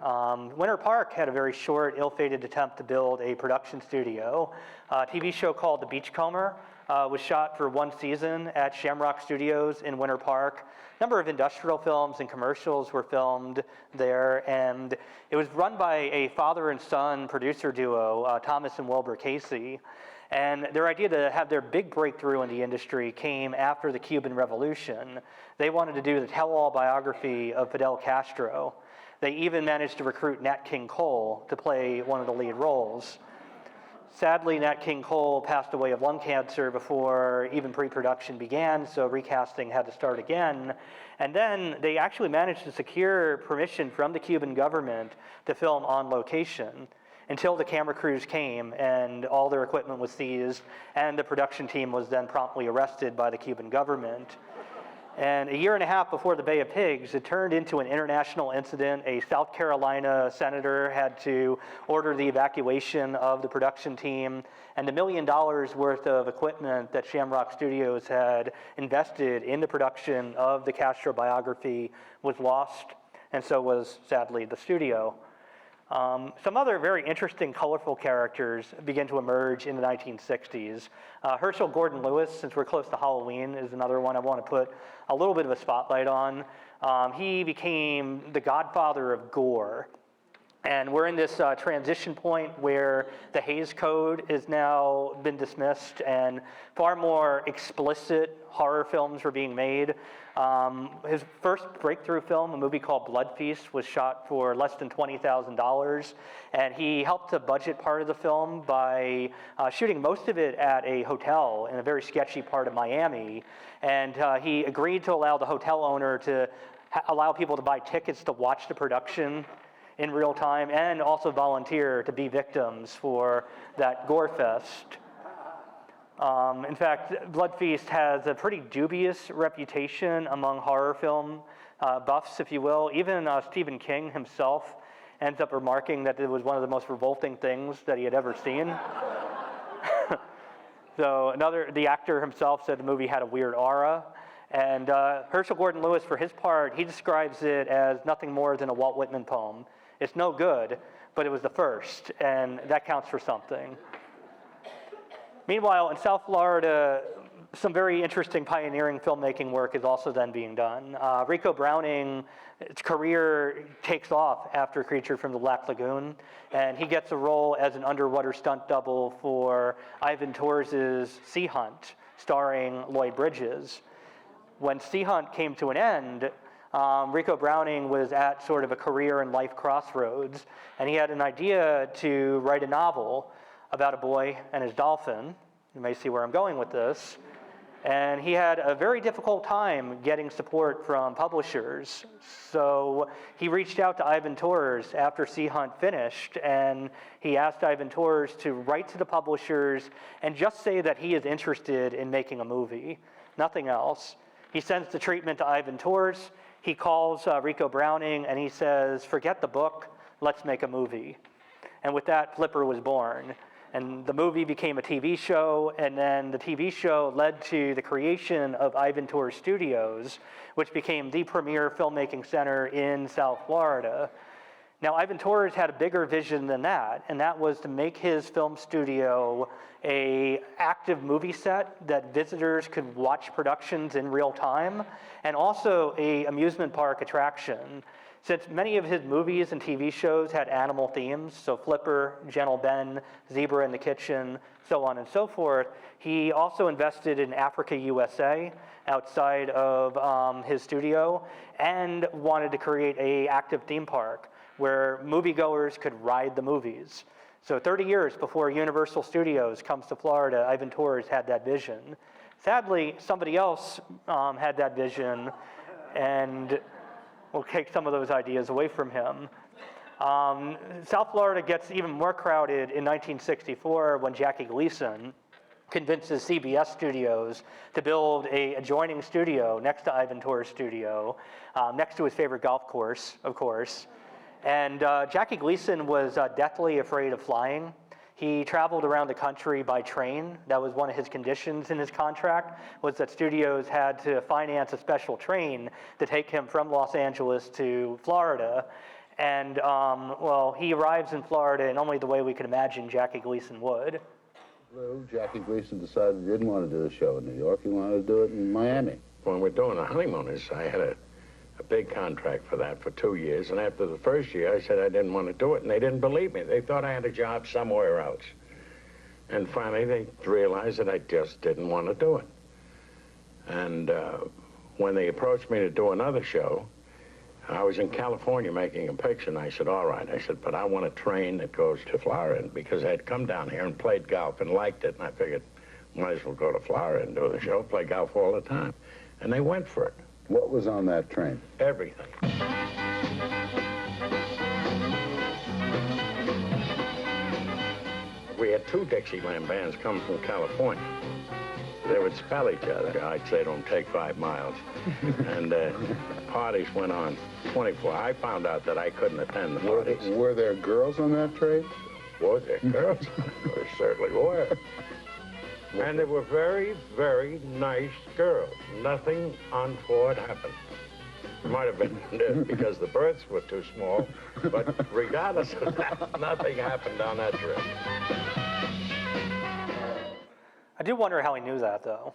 Winter Park had a very short, ill-fated attempt to build a production studio. A TV show called The Beachcomber was shot for one season at Shamrock Studios in Winter Park. A number of industrial films and commercials were filmed there, and it was run by a father and son producer duo, Thomas and Wilbur Casey. And their idea to have their big breakthrough in the industry came after the Cuban Revolution. They wanted to do the tell-all biography of Fidel Castro. They even managed to recruit Nat King Cole to play one of the lead roles. Sadly, Nat King Cole passed away of lung cancer before even pre-production began, so recasting had to start again. And then they actually managed to secure permission from the Cuban government to film on location, until the camera crews came and all their equipment was seized, and the production team was then promptly arrested by the Cuban government. And a year and a half before the Bay of Pigs, it turned into an international incident. A South Carolina senator had to order the evacuation of the production team, and the $1 million worth of equipment that Shamrock Studios had invested in the production of the Castro biography was lost, and so was, sadly, the studio. Some other very interesting, colorful characters began to emerge in the 1960s. Herschel Gordon Lewis, since we're close to Halloween, is another one I want to put a little bit of a spotlight on. He became the godfather of gore. And we're in this transition point where the Hays Code has now been dismissed and far more explicit horror films were being made. His first breakthrough film, a movie called Blood Feast, was shot for less than $20,000. And he helped to budget part of the film by shooting most of it at a hotel in a very sketchy part of Miami. And he agreed to allow the hotel owner to allow people to buy tickets to watch the production in real time, and also volunteer to be victims for that gore fest. In fact, Blood Feast has a pretty dubious reputation among horror film buffs, if you will. Even Stephen King himself ends up remarking that it was one of the most revolting things that he had ever seen. So the actor himself said the movie had a weird aura. And Herschel Gordon Lewis, for his part, he describes it as nothing more than a Walt Whitman poem. It's no good, but it was the first, and that counts for something. Meanwhile, in South Florida, some very interesting pioneering filmmaking work is also then being done. Rico Browning's career takes off after Creature from the Black Lagoon, and he gets a role as an underwater stunt double for Ivan Tors' Sea Hunt, starring Lloyd Bridges. When Sea Hunt came to an end, Rico Browning was at sort of a career and life crossroads, and he had an idea to write a novel about a boy and his dolphin. You may see where I'm going with this. And he had a very difficult time getting support from publishers. So he reached out to Ivan Tors after Sea Hunt finished, and he asked Ivan Tors to write to the publishers and just say that he is interested in making a movie, nothing else. He sends the treatment to Ivan Tors. He calls Rico Browning and he says, forget the book, let's make a movie. And with that, Flipper was born. And the movie became a TV show, and then the TV show led to the creation of Ivan Tors Studios, which became the premier filmmaking center in South Florida. Now, Ivan Tors had a bigger vision than that, and that was to make his film studio an active movie set that visitors could watch productions in real time, and also an amusement park attraction. Since many of his movies and TV shows had animal themes, so Flipper, Gentle Ben, Zebra in the Kitchen, so on and so forth, he also invested in Africa USA outside of his studio and wanted to create an active theme park where moviegoers could ride the movies. So 30 years before Universal Studios comes to Florida, Ivan Tors had that vision. Sadly, somebody else had that vision, and we'll take some of those ideas away from him. South Florida gets even more crowded in 1964 when Jackie Gleason convinces CBS Studios to build a adjoining studio next to Ivan Torres' studio, next to his favorite golf course, of course. And Jackie Gleason was deathly afraid of flying. He traveled around the country by train. That was one of his conditions in his contract, was that studios had to finance a special train to take him from Los Angeles to Florida. And, well, he arrives in Florida in only the way we could imagine Jackie Gleason would. Jackie Gleason decided he didn't want to do a show in New York. He wanted to do it in Miami. When we're doing the Honeymooners, I had a big contract for that for 2 years. And after the first year, I said I didn't want to do it. And they didn't believe me. They thought I had a job somewhere else. And finally, they realized that I just didn't want to do it. And when they approached me to do another show, I was in California making a picture, and I said, all right. I said, but I want a train that goes to Florida, because I had come down here and played golf and liked it, and I figured, might as well go to Florida and do the show, play golf all the time. And they went for it. What was on that train? Everything. We had 2 Dixieland bands come from California. They would spell each other. I'd say don't take 5 miles. And parties went on 24. I found out that I couldn't attend the parties. Were there girls on that train? Was there girls? There certainly were. And they were very, very nice girls. Nothing untoward happened. It might have been because the berths were too small, but regardless of that, nothing happened on that trip. I do wonder how he knew that, though.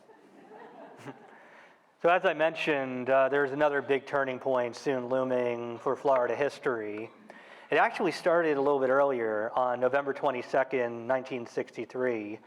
So as I mentioned, there's another big turning point soon looming for Florida history. It actually started a little bit earlier on November 22nd, 1963.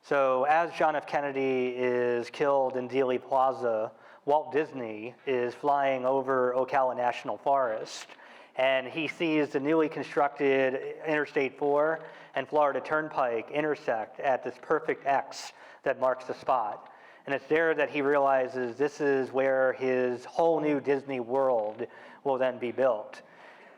So as John F. Kennedy is killed in Dealey Plaza, Walt Disney is flying over Ocala National Forest, and he sees the newly constructed Interstate 4 and Florida Turnpike intersect at this perfect X that marks the spot. And it's there that he realizes this is where his whole new Disney world will then be built.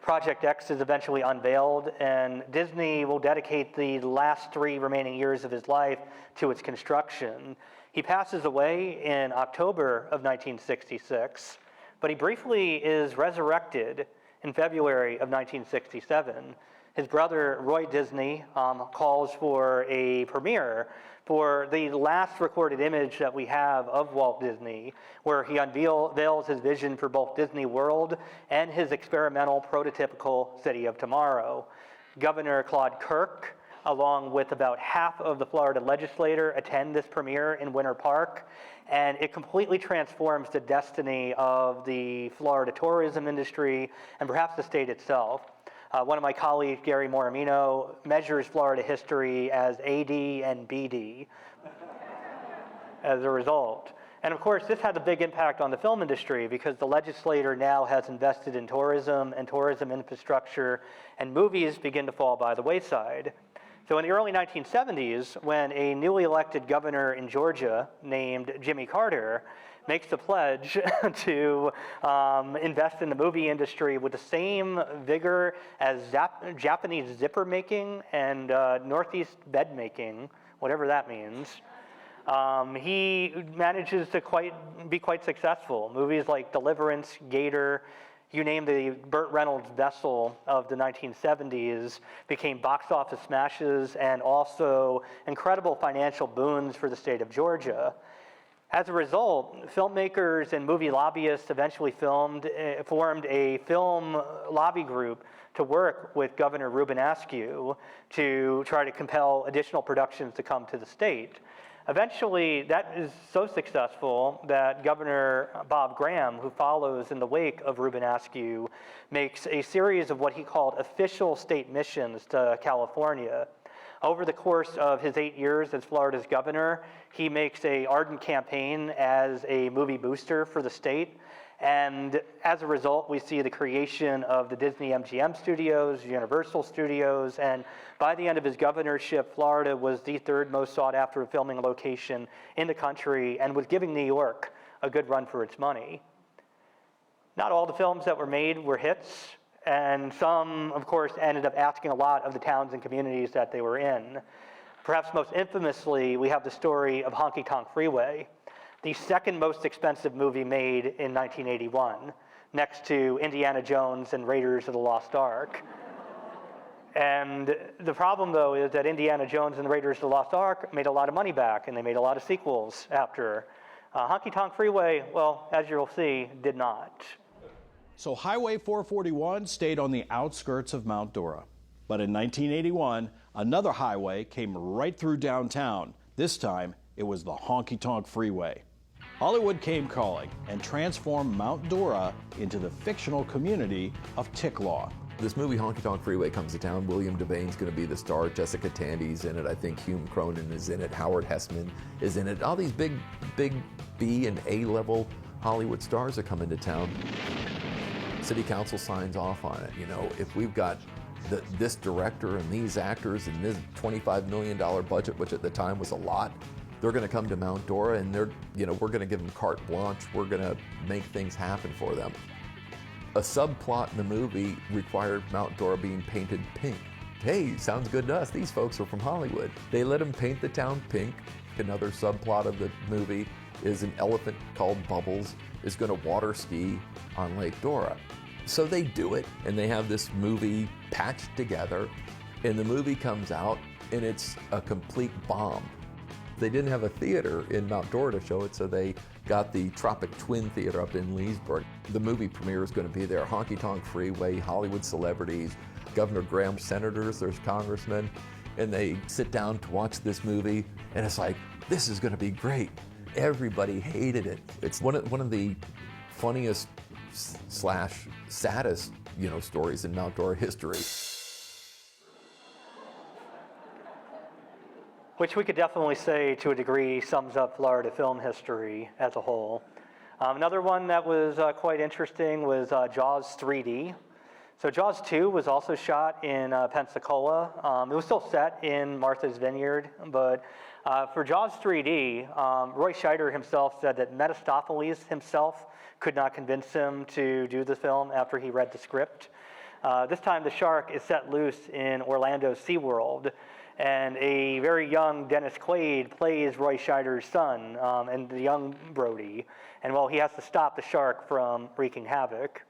Project X is eventually unveiled, and Disney will dedicate the last 3 remaining years of his life to its construction. He passes away in October of 1966, but he briefly is resurrected in February of 1967. His brother, Roy Disney, calls for a premiere for the last recorded image that we have of Walt Disney, where he unveils his vision for both Disney World and his experimental prototypical City of Tomorrow. Governor Claude Kirk, along with about half of the Florida legislature, attend this premiere in Winter Park, and it completely transforms the destiny of the Florida tourism industry and perhaps the state itself. One of my colleagues, Gary Moramino, measures Florida history as AD and BD as a result. And of course, this had a big impact on the film industry because the legislature now has invested in tourism and tourism infrastructure, and movies begin to fall by the wayside. So in the early 1970s, when a newly elected governor in Georgia named Jimmy Carter makes the pledge to invest in the movie industry with the same vigor as Japanese zipper making and Northeast bed making, whatever that means, he manages to be quite successful. Movies like Deliverance, Gator, you name the Burt Reynolds vessel of the 1970s became box office smashes and also incredible financial boons for the state of Georgia. As a result, filmmakers and movie lobbyists eventually formed a film lobby group to work with Governor Ruben Askew to try to compel additional productions to come to the state. Eventually, that is so successful that Governor Bob Graham, who follows in the wake of Ruben Askew, makes a series of what he called official state missions to California. Over the course of his 8 years as Florida's governor, he makes an ardent campaign as a movie booster for the state. And as a result, we see the creation of the Disney MGM studios, Universal Studios, and by the end of his governorship, Florida was the 3rd most sought after filming location in the country and was giving New York a good run for its money. Not all the films that were made were hits. And some, of course, ended up asking a lot of the towns and communities that they were in. Perhaps most infamously, we have the story of Honky Tonk Freeway, the second most expensive movie made in 1981, next to Indiana Jones and Raiders of the Lost Ark. And the problem, though, is that Indiana Jones and Raiders of the Lost Ark made a lot of money back, and they made a lot of sequels after. Honky Tonk Freeway, well, as you'll see, did not. So Highway 441 stayed on the outskirts of Mount Dora. But in 1981, another highway came right through downtown. This time, it was the Honky Tonk Freeway. Hollywood came calling and transformed Mount Dora into the fictional community of Ticklaw. This movie, Honky Tonk Freeway, comes to town. William Devane's going to be the star. Jessica Tandy's in it. I think Hume Cronin is in it. Howard Hessman is in it. All these big B and A-level Hollywood stars are coming to town. City Council signs off on it. You know, if we've got this director and these actors and this $25 million budget, which at the time was a lot, they're going to come to Mount Dora and we're going to give them carte blanche. We're going to make things happen for them. A subplot in the movie required Mount Dora being painted pink. Hey, sounds good to us. These folks are from Hollywood. They let them paint the town pink. Another subplot of the movie is an elephant called Bubbles is going to water ski on Lake Dora. So they do it, and they have this movie patched together, and the movie comes out, and it's a complete bomb. They didn't have a theater in Mount Dora to show it, so they got the Tropic Twin Theater up in Leesburg. The movie premiere is going to be there. Honky Tonk Freeway, Hollywood celebrities, Governor Graham's senators, there's congressmen, and they sit down to watch this movie, and it's like, this is going to be great. Everybody hated it. It's one of the funniest / saddest, stories in Mount Dora history. Which we could definitely say, to a degree, sums up Florida film history as a whole. Another one that was quite interesting was Jaws 3D. So Jaws 2 was also shot in Pensacola. It was still set in Martha's Vineyard, but for Jaws 3D, Roy Scheider himself said that Mephistopheles himself could not convince him to do the film after he read the script. This time the shark is set loose in Orlando SeaWorld, and a very young Dennis Quaid plays Roy Scheider's son, and the young Brody, and well, he has to stop the shark from wreaking havoc.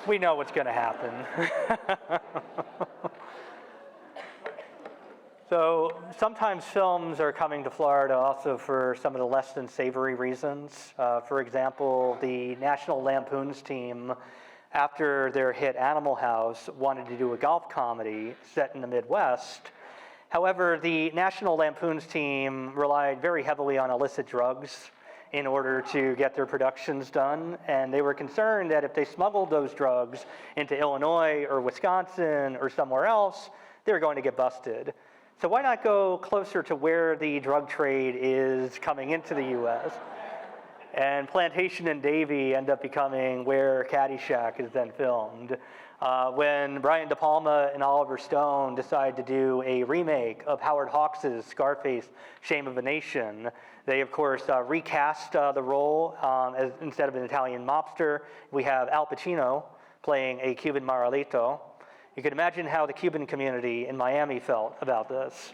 We know what's going to happen. So sometimes films are coming to Florida also for some of the less than savory reasons. For example, the National Lampoon's team, after their hit Animal House, wanted to do a golf comedy set in the Midwest. However, the National Lampoon's team relied very heavily on illicit drugs in order to get their productions done, and they were concerned that if they smuggled those drugs into Illinois or Wisconsin or somewhere else, they were going to get busted. So why not go closer to where the drug trade is coming into the U.S.? And Plantation and Davy end up becoming where Caddyshack is then filmed. When Brian De Palma and Oliver Stone decide to do a remake of Howard Hawks' Scarface, Shame of a Nation, they of course recast the role instead of an Italian mobster. We have Al Pacino playing a Cuban Manuelito. You can imagine how the Cuban community in Miami felt about this.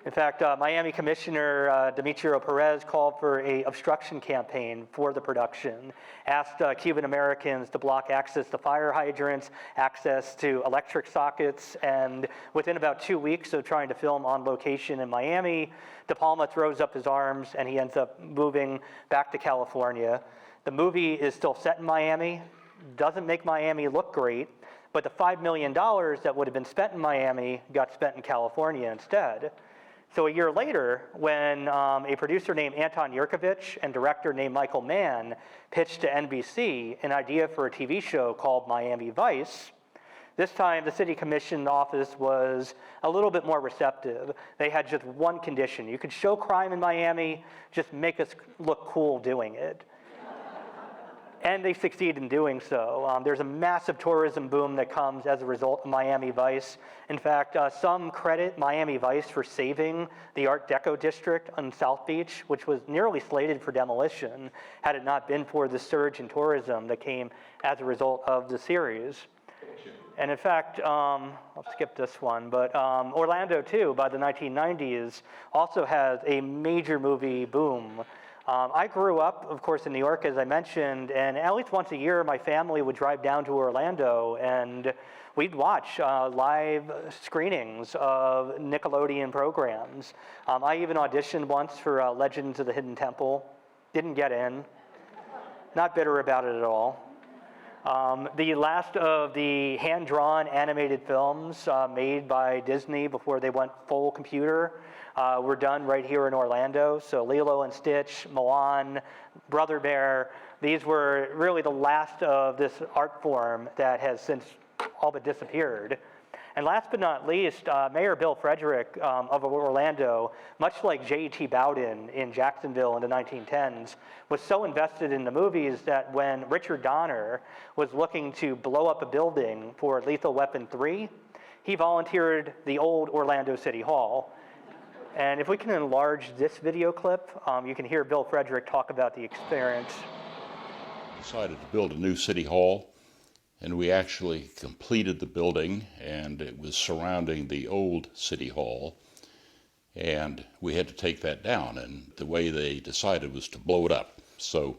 In fact, Miami Commissioner Demetrio Perez called for an obstruction campaign for the production, asked Cuban Americans to block access to fire hydrants, access to electric sockets, and within about 2 weeks of trying to film on location in Miami, De Palma throws up his arms and he ends up moving back to California. The movie is still set in Miami, doesn't make Miami look great, but the $5 million that would have been spent in Miami got spent in California instead. So a year later, when a producer named Anton Yurkovich and director named Michael Mann pitched to NBC an idea for a TV show called Miami Vice, this time the city commission office was a little bit more receptive. They had just one condition. You could show crime in Miami, just make us look cool doing it. And they succeed in doing so. There's a massive tourism boom that comes as a result of Miami Vice. In fact, some credit Miami Vice for saving the Art Deco district on South Beach, which was nearly slated for demolition had it not been for the surge in tourism that came as a result of the series. And in fact, I'll skip this one, but Orlando too, by the 1990s, also has a major movie boom. I grew up, of course, in New York, as I mentioned, and at least once a year, my family would drive down to Orlando, and we'd watch live screenings of Nickelodeon programs. I even auditioned once for Legends of the Hidden Temple. Didn't get in. Not bitter about it at all. The last of the hand-drawn animated films made by Disney before they went full computer were done right here in Orlando. So Lilo and Stitch, Moana, Brother Bear, these were really the last of this art form that has since all but disappeared. And last but not least, Mayor Bill Frederick of Orlando, much like J.E.T. Bowden in Jacksonville in the 1910s, was so invested in the movies that when Richard Donner was looking to blow up a building for Lethal Weapon 3, he volunteered the old Orlando City Hall. And if we can enlarge this video clip, you can hear Bill Frederick talk about the experience. Decided to build a new city hall, and we actually completed the building, and it was surrounding the old city hall, and we had to take that down, and the way they decided was to blow it up. So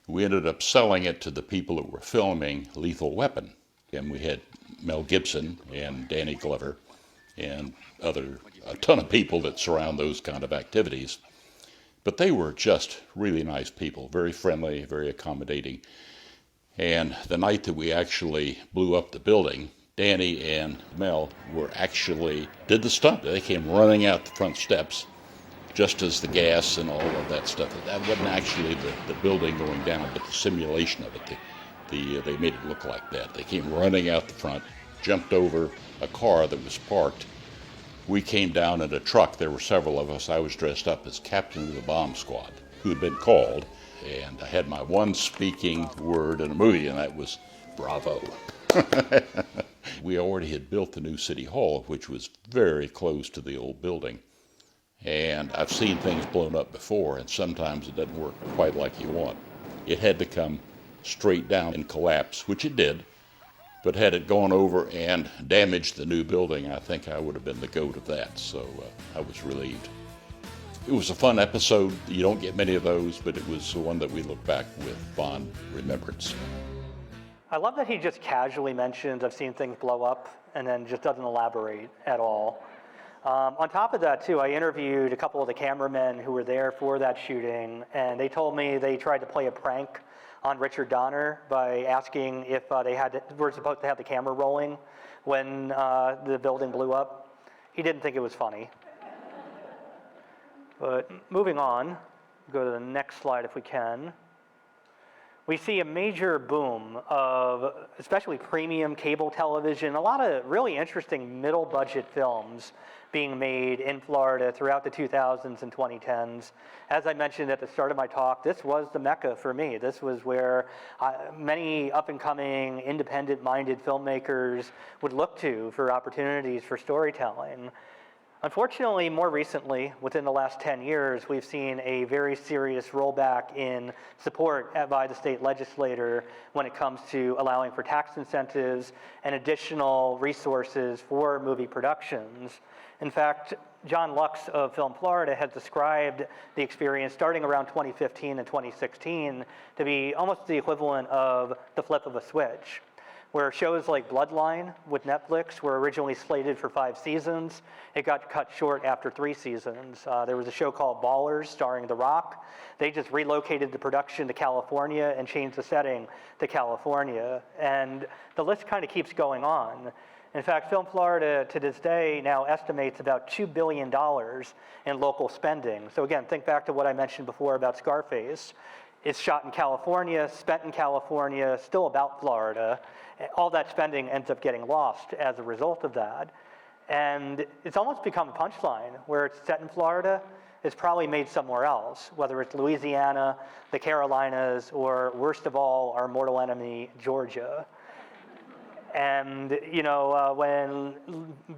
we ended up selling it to the people that were filming Lethal Weapon, and we had Mel Gibson and Danny Glover and a ton of people that surround those kind of activities. But they were just really nice people, very friendly, very accommodating. And the night that we actually blew up the building, Danny and Mel did the stunt. They came running out the front steps just as the gas and all of that stuff. That wasn't actually the building going down, but the simulation of it. They made it look like that. They came running out the front, jumped over a car that was parked. We came down in a truck. There were several of us. I was dressed up as captain of the bomb squad who had been called. And I had my one speaking word in a movie, and that was bravo. We already had built the new city hall, which was very close to the old building. And I've seen things blown up before, and sometimes it doesn't work quite like you want. It had to come straight down and collapse, which it did. But had it gone over and damaged the new building, I think I would have been the goat of that. So I was relieved. It was a fun episode. You don't get many of those, but it was one that we look back with fond remembrance. I love that he just casually mentions I've seen things blow up and then just doesn't elaborate at all. On top of that, too, I interviewed a couple of the cameramen who were there for that shooting, and they told me they tried to play a prank on Richard Donner by asking if were supposed to have the camera rolling when the building blew up. He didn't think it was funny. But moving on, go to the next slide if we can. we see a major boom of especially premium cable television, a lot of really interesting middle budget films being made in Florida throughout the 2000s and 2010s. As I mentioned at the start of my talk, this was the Mecca for me. This was where many up-and-coming, independent-minded filmmakers would look to for opportunities for storytelling. Unfortunately, more recently, within the last 10 years, we've seen a very serious rollback in support by the state legislator when it comes to allowing for tax incentives and additional resources for movie productions. In fact, John Lux of Film Florida has described the experience starting around 2015 and 2016 to be almost the equivalent of the flip of a switch, where shows like Bloodline with Netflix were originally slated for 5 seasons. It got cut short after 3 seasons. There was a show called Ballers starring The Rock. They just relocated the production to California and changed the setting to California. And the list kind of keeps going on. In fact, Film Florida to this day now estimates about $2 billion in local spending. So again, think back to what I mentioned before about Scarface. It's shot in California, spent in California, still about Florida. All that spending ends up getting lost as a result of that. And it's almost become a punchline where it's set in Florida, it's probably made somewhere else, whether it's Louisiana, the Carolinas, or worst of all, our mortal enemy, Georgia. And, you know, when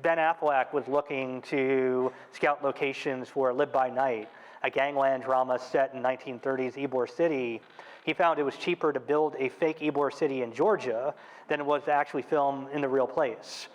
Ben Affleck was looking to scout locations for Live by Night, a gangland drama set in 1930s Ybor City, he found it was cheaper to build a fake Ybor City in Georgia than it was to actually film in the real place.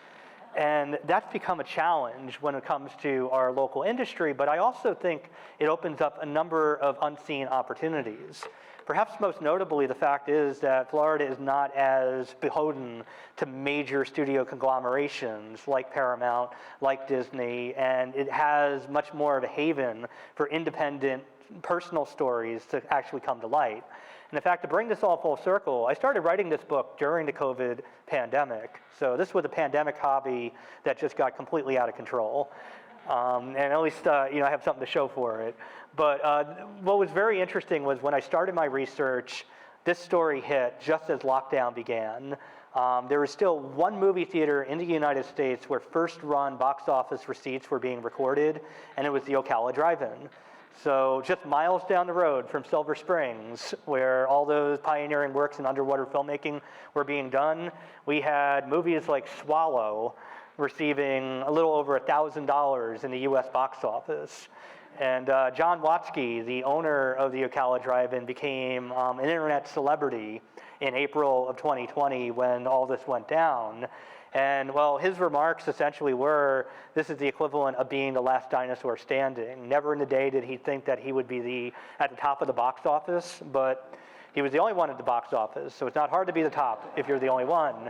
And that's become a challenge when it comes to our local industry, but I also think it opens up a number of unseen opportunities. Perhaps most notably, the fact is that Florida is not as beholden to major studio conglomerations like Paramount, like Disney, and it has much more of a haven for independent personal stories to actually come to light. And in fact, to bring this all full circle, I started writing this book during the COVID pandemic. So this was a pandemic hobby that just got completely out of control. And at least, you know, I have something to show for it. But what was very interesting was when I started my research, this story hit just as lockdown began. There was still one movie theater in the United States where first-run box office receipts were being recorded, and it was the Ocala Drive-In. So just miles down the road from Silver Springs, where all those pioneering works in underwater filmmaking were being done, we had movies like Swallow receiving a little over $1,000 in the US box office. And John Watsky, the owner of the Ocala Drive-In, became an internet celebrity in April of 2020 when all this went down. And well, his remarks essentially were, this is the equivalent of being the last dinosaur standing. Never in the day did he think that he would be at the top of the box office, but he was the only one at the box office. So it's not hard to be the top if you're the only one.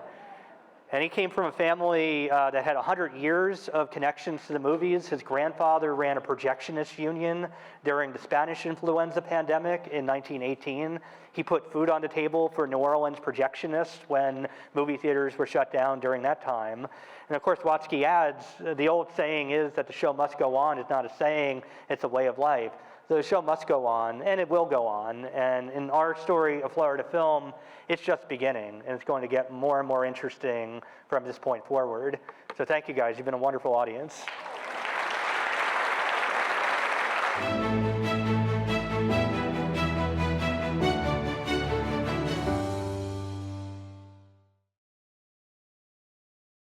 And he came from a family that had 100 years of connections to the movies. His grandfather ran a projectionist union during the Spanish influenza pandemic in 1918. He put food on the table for New Orleans projectionists when movie theaters were shut down during that time. And of course, Watsky adds, the old saying is that the show must go on. It's not a saying, it's a way of life. The show must go on, and it will go on. And in our story of Florida film, it's just beginning, and it's going to get more and more interesting from this point forward. So thank you guys, you've been a wonderful audience.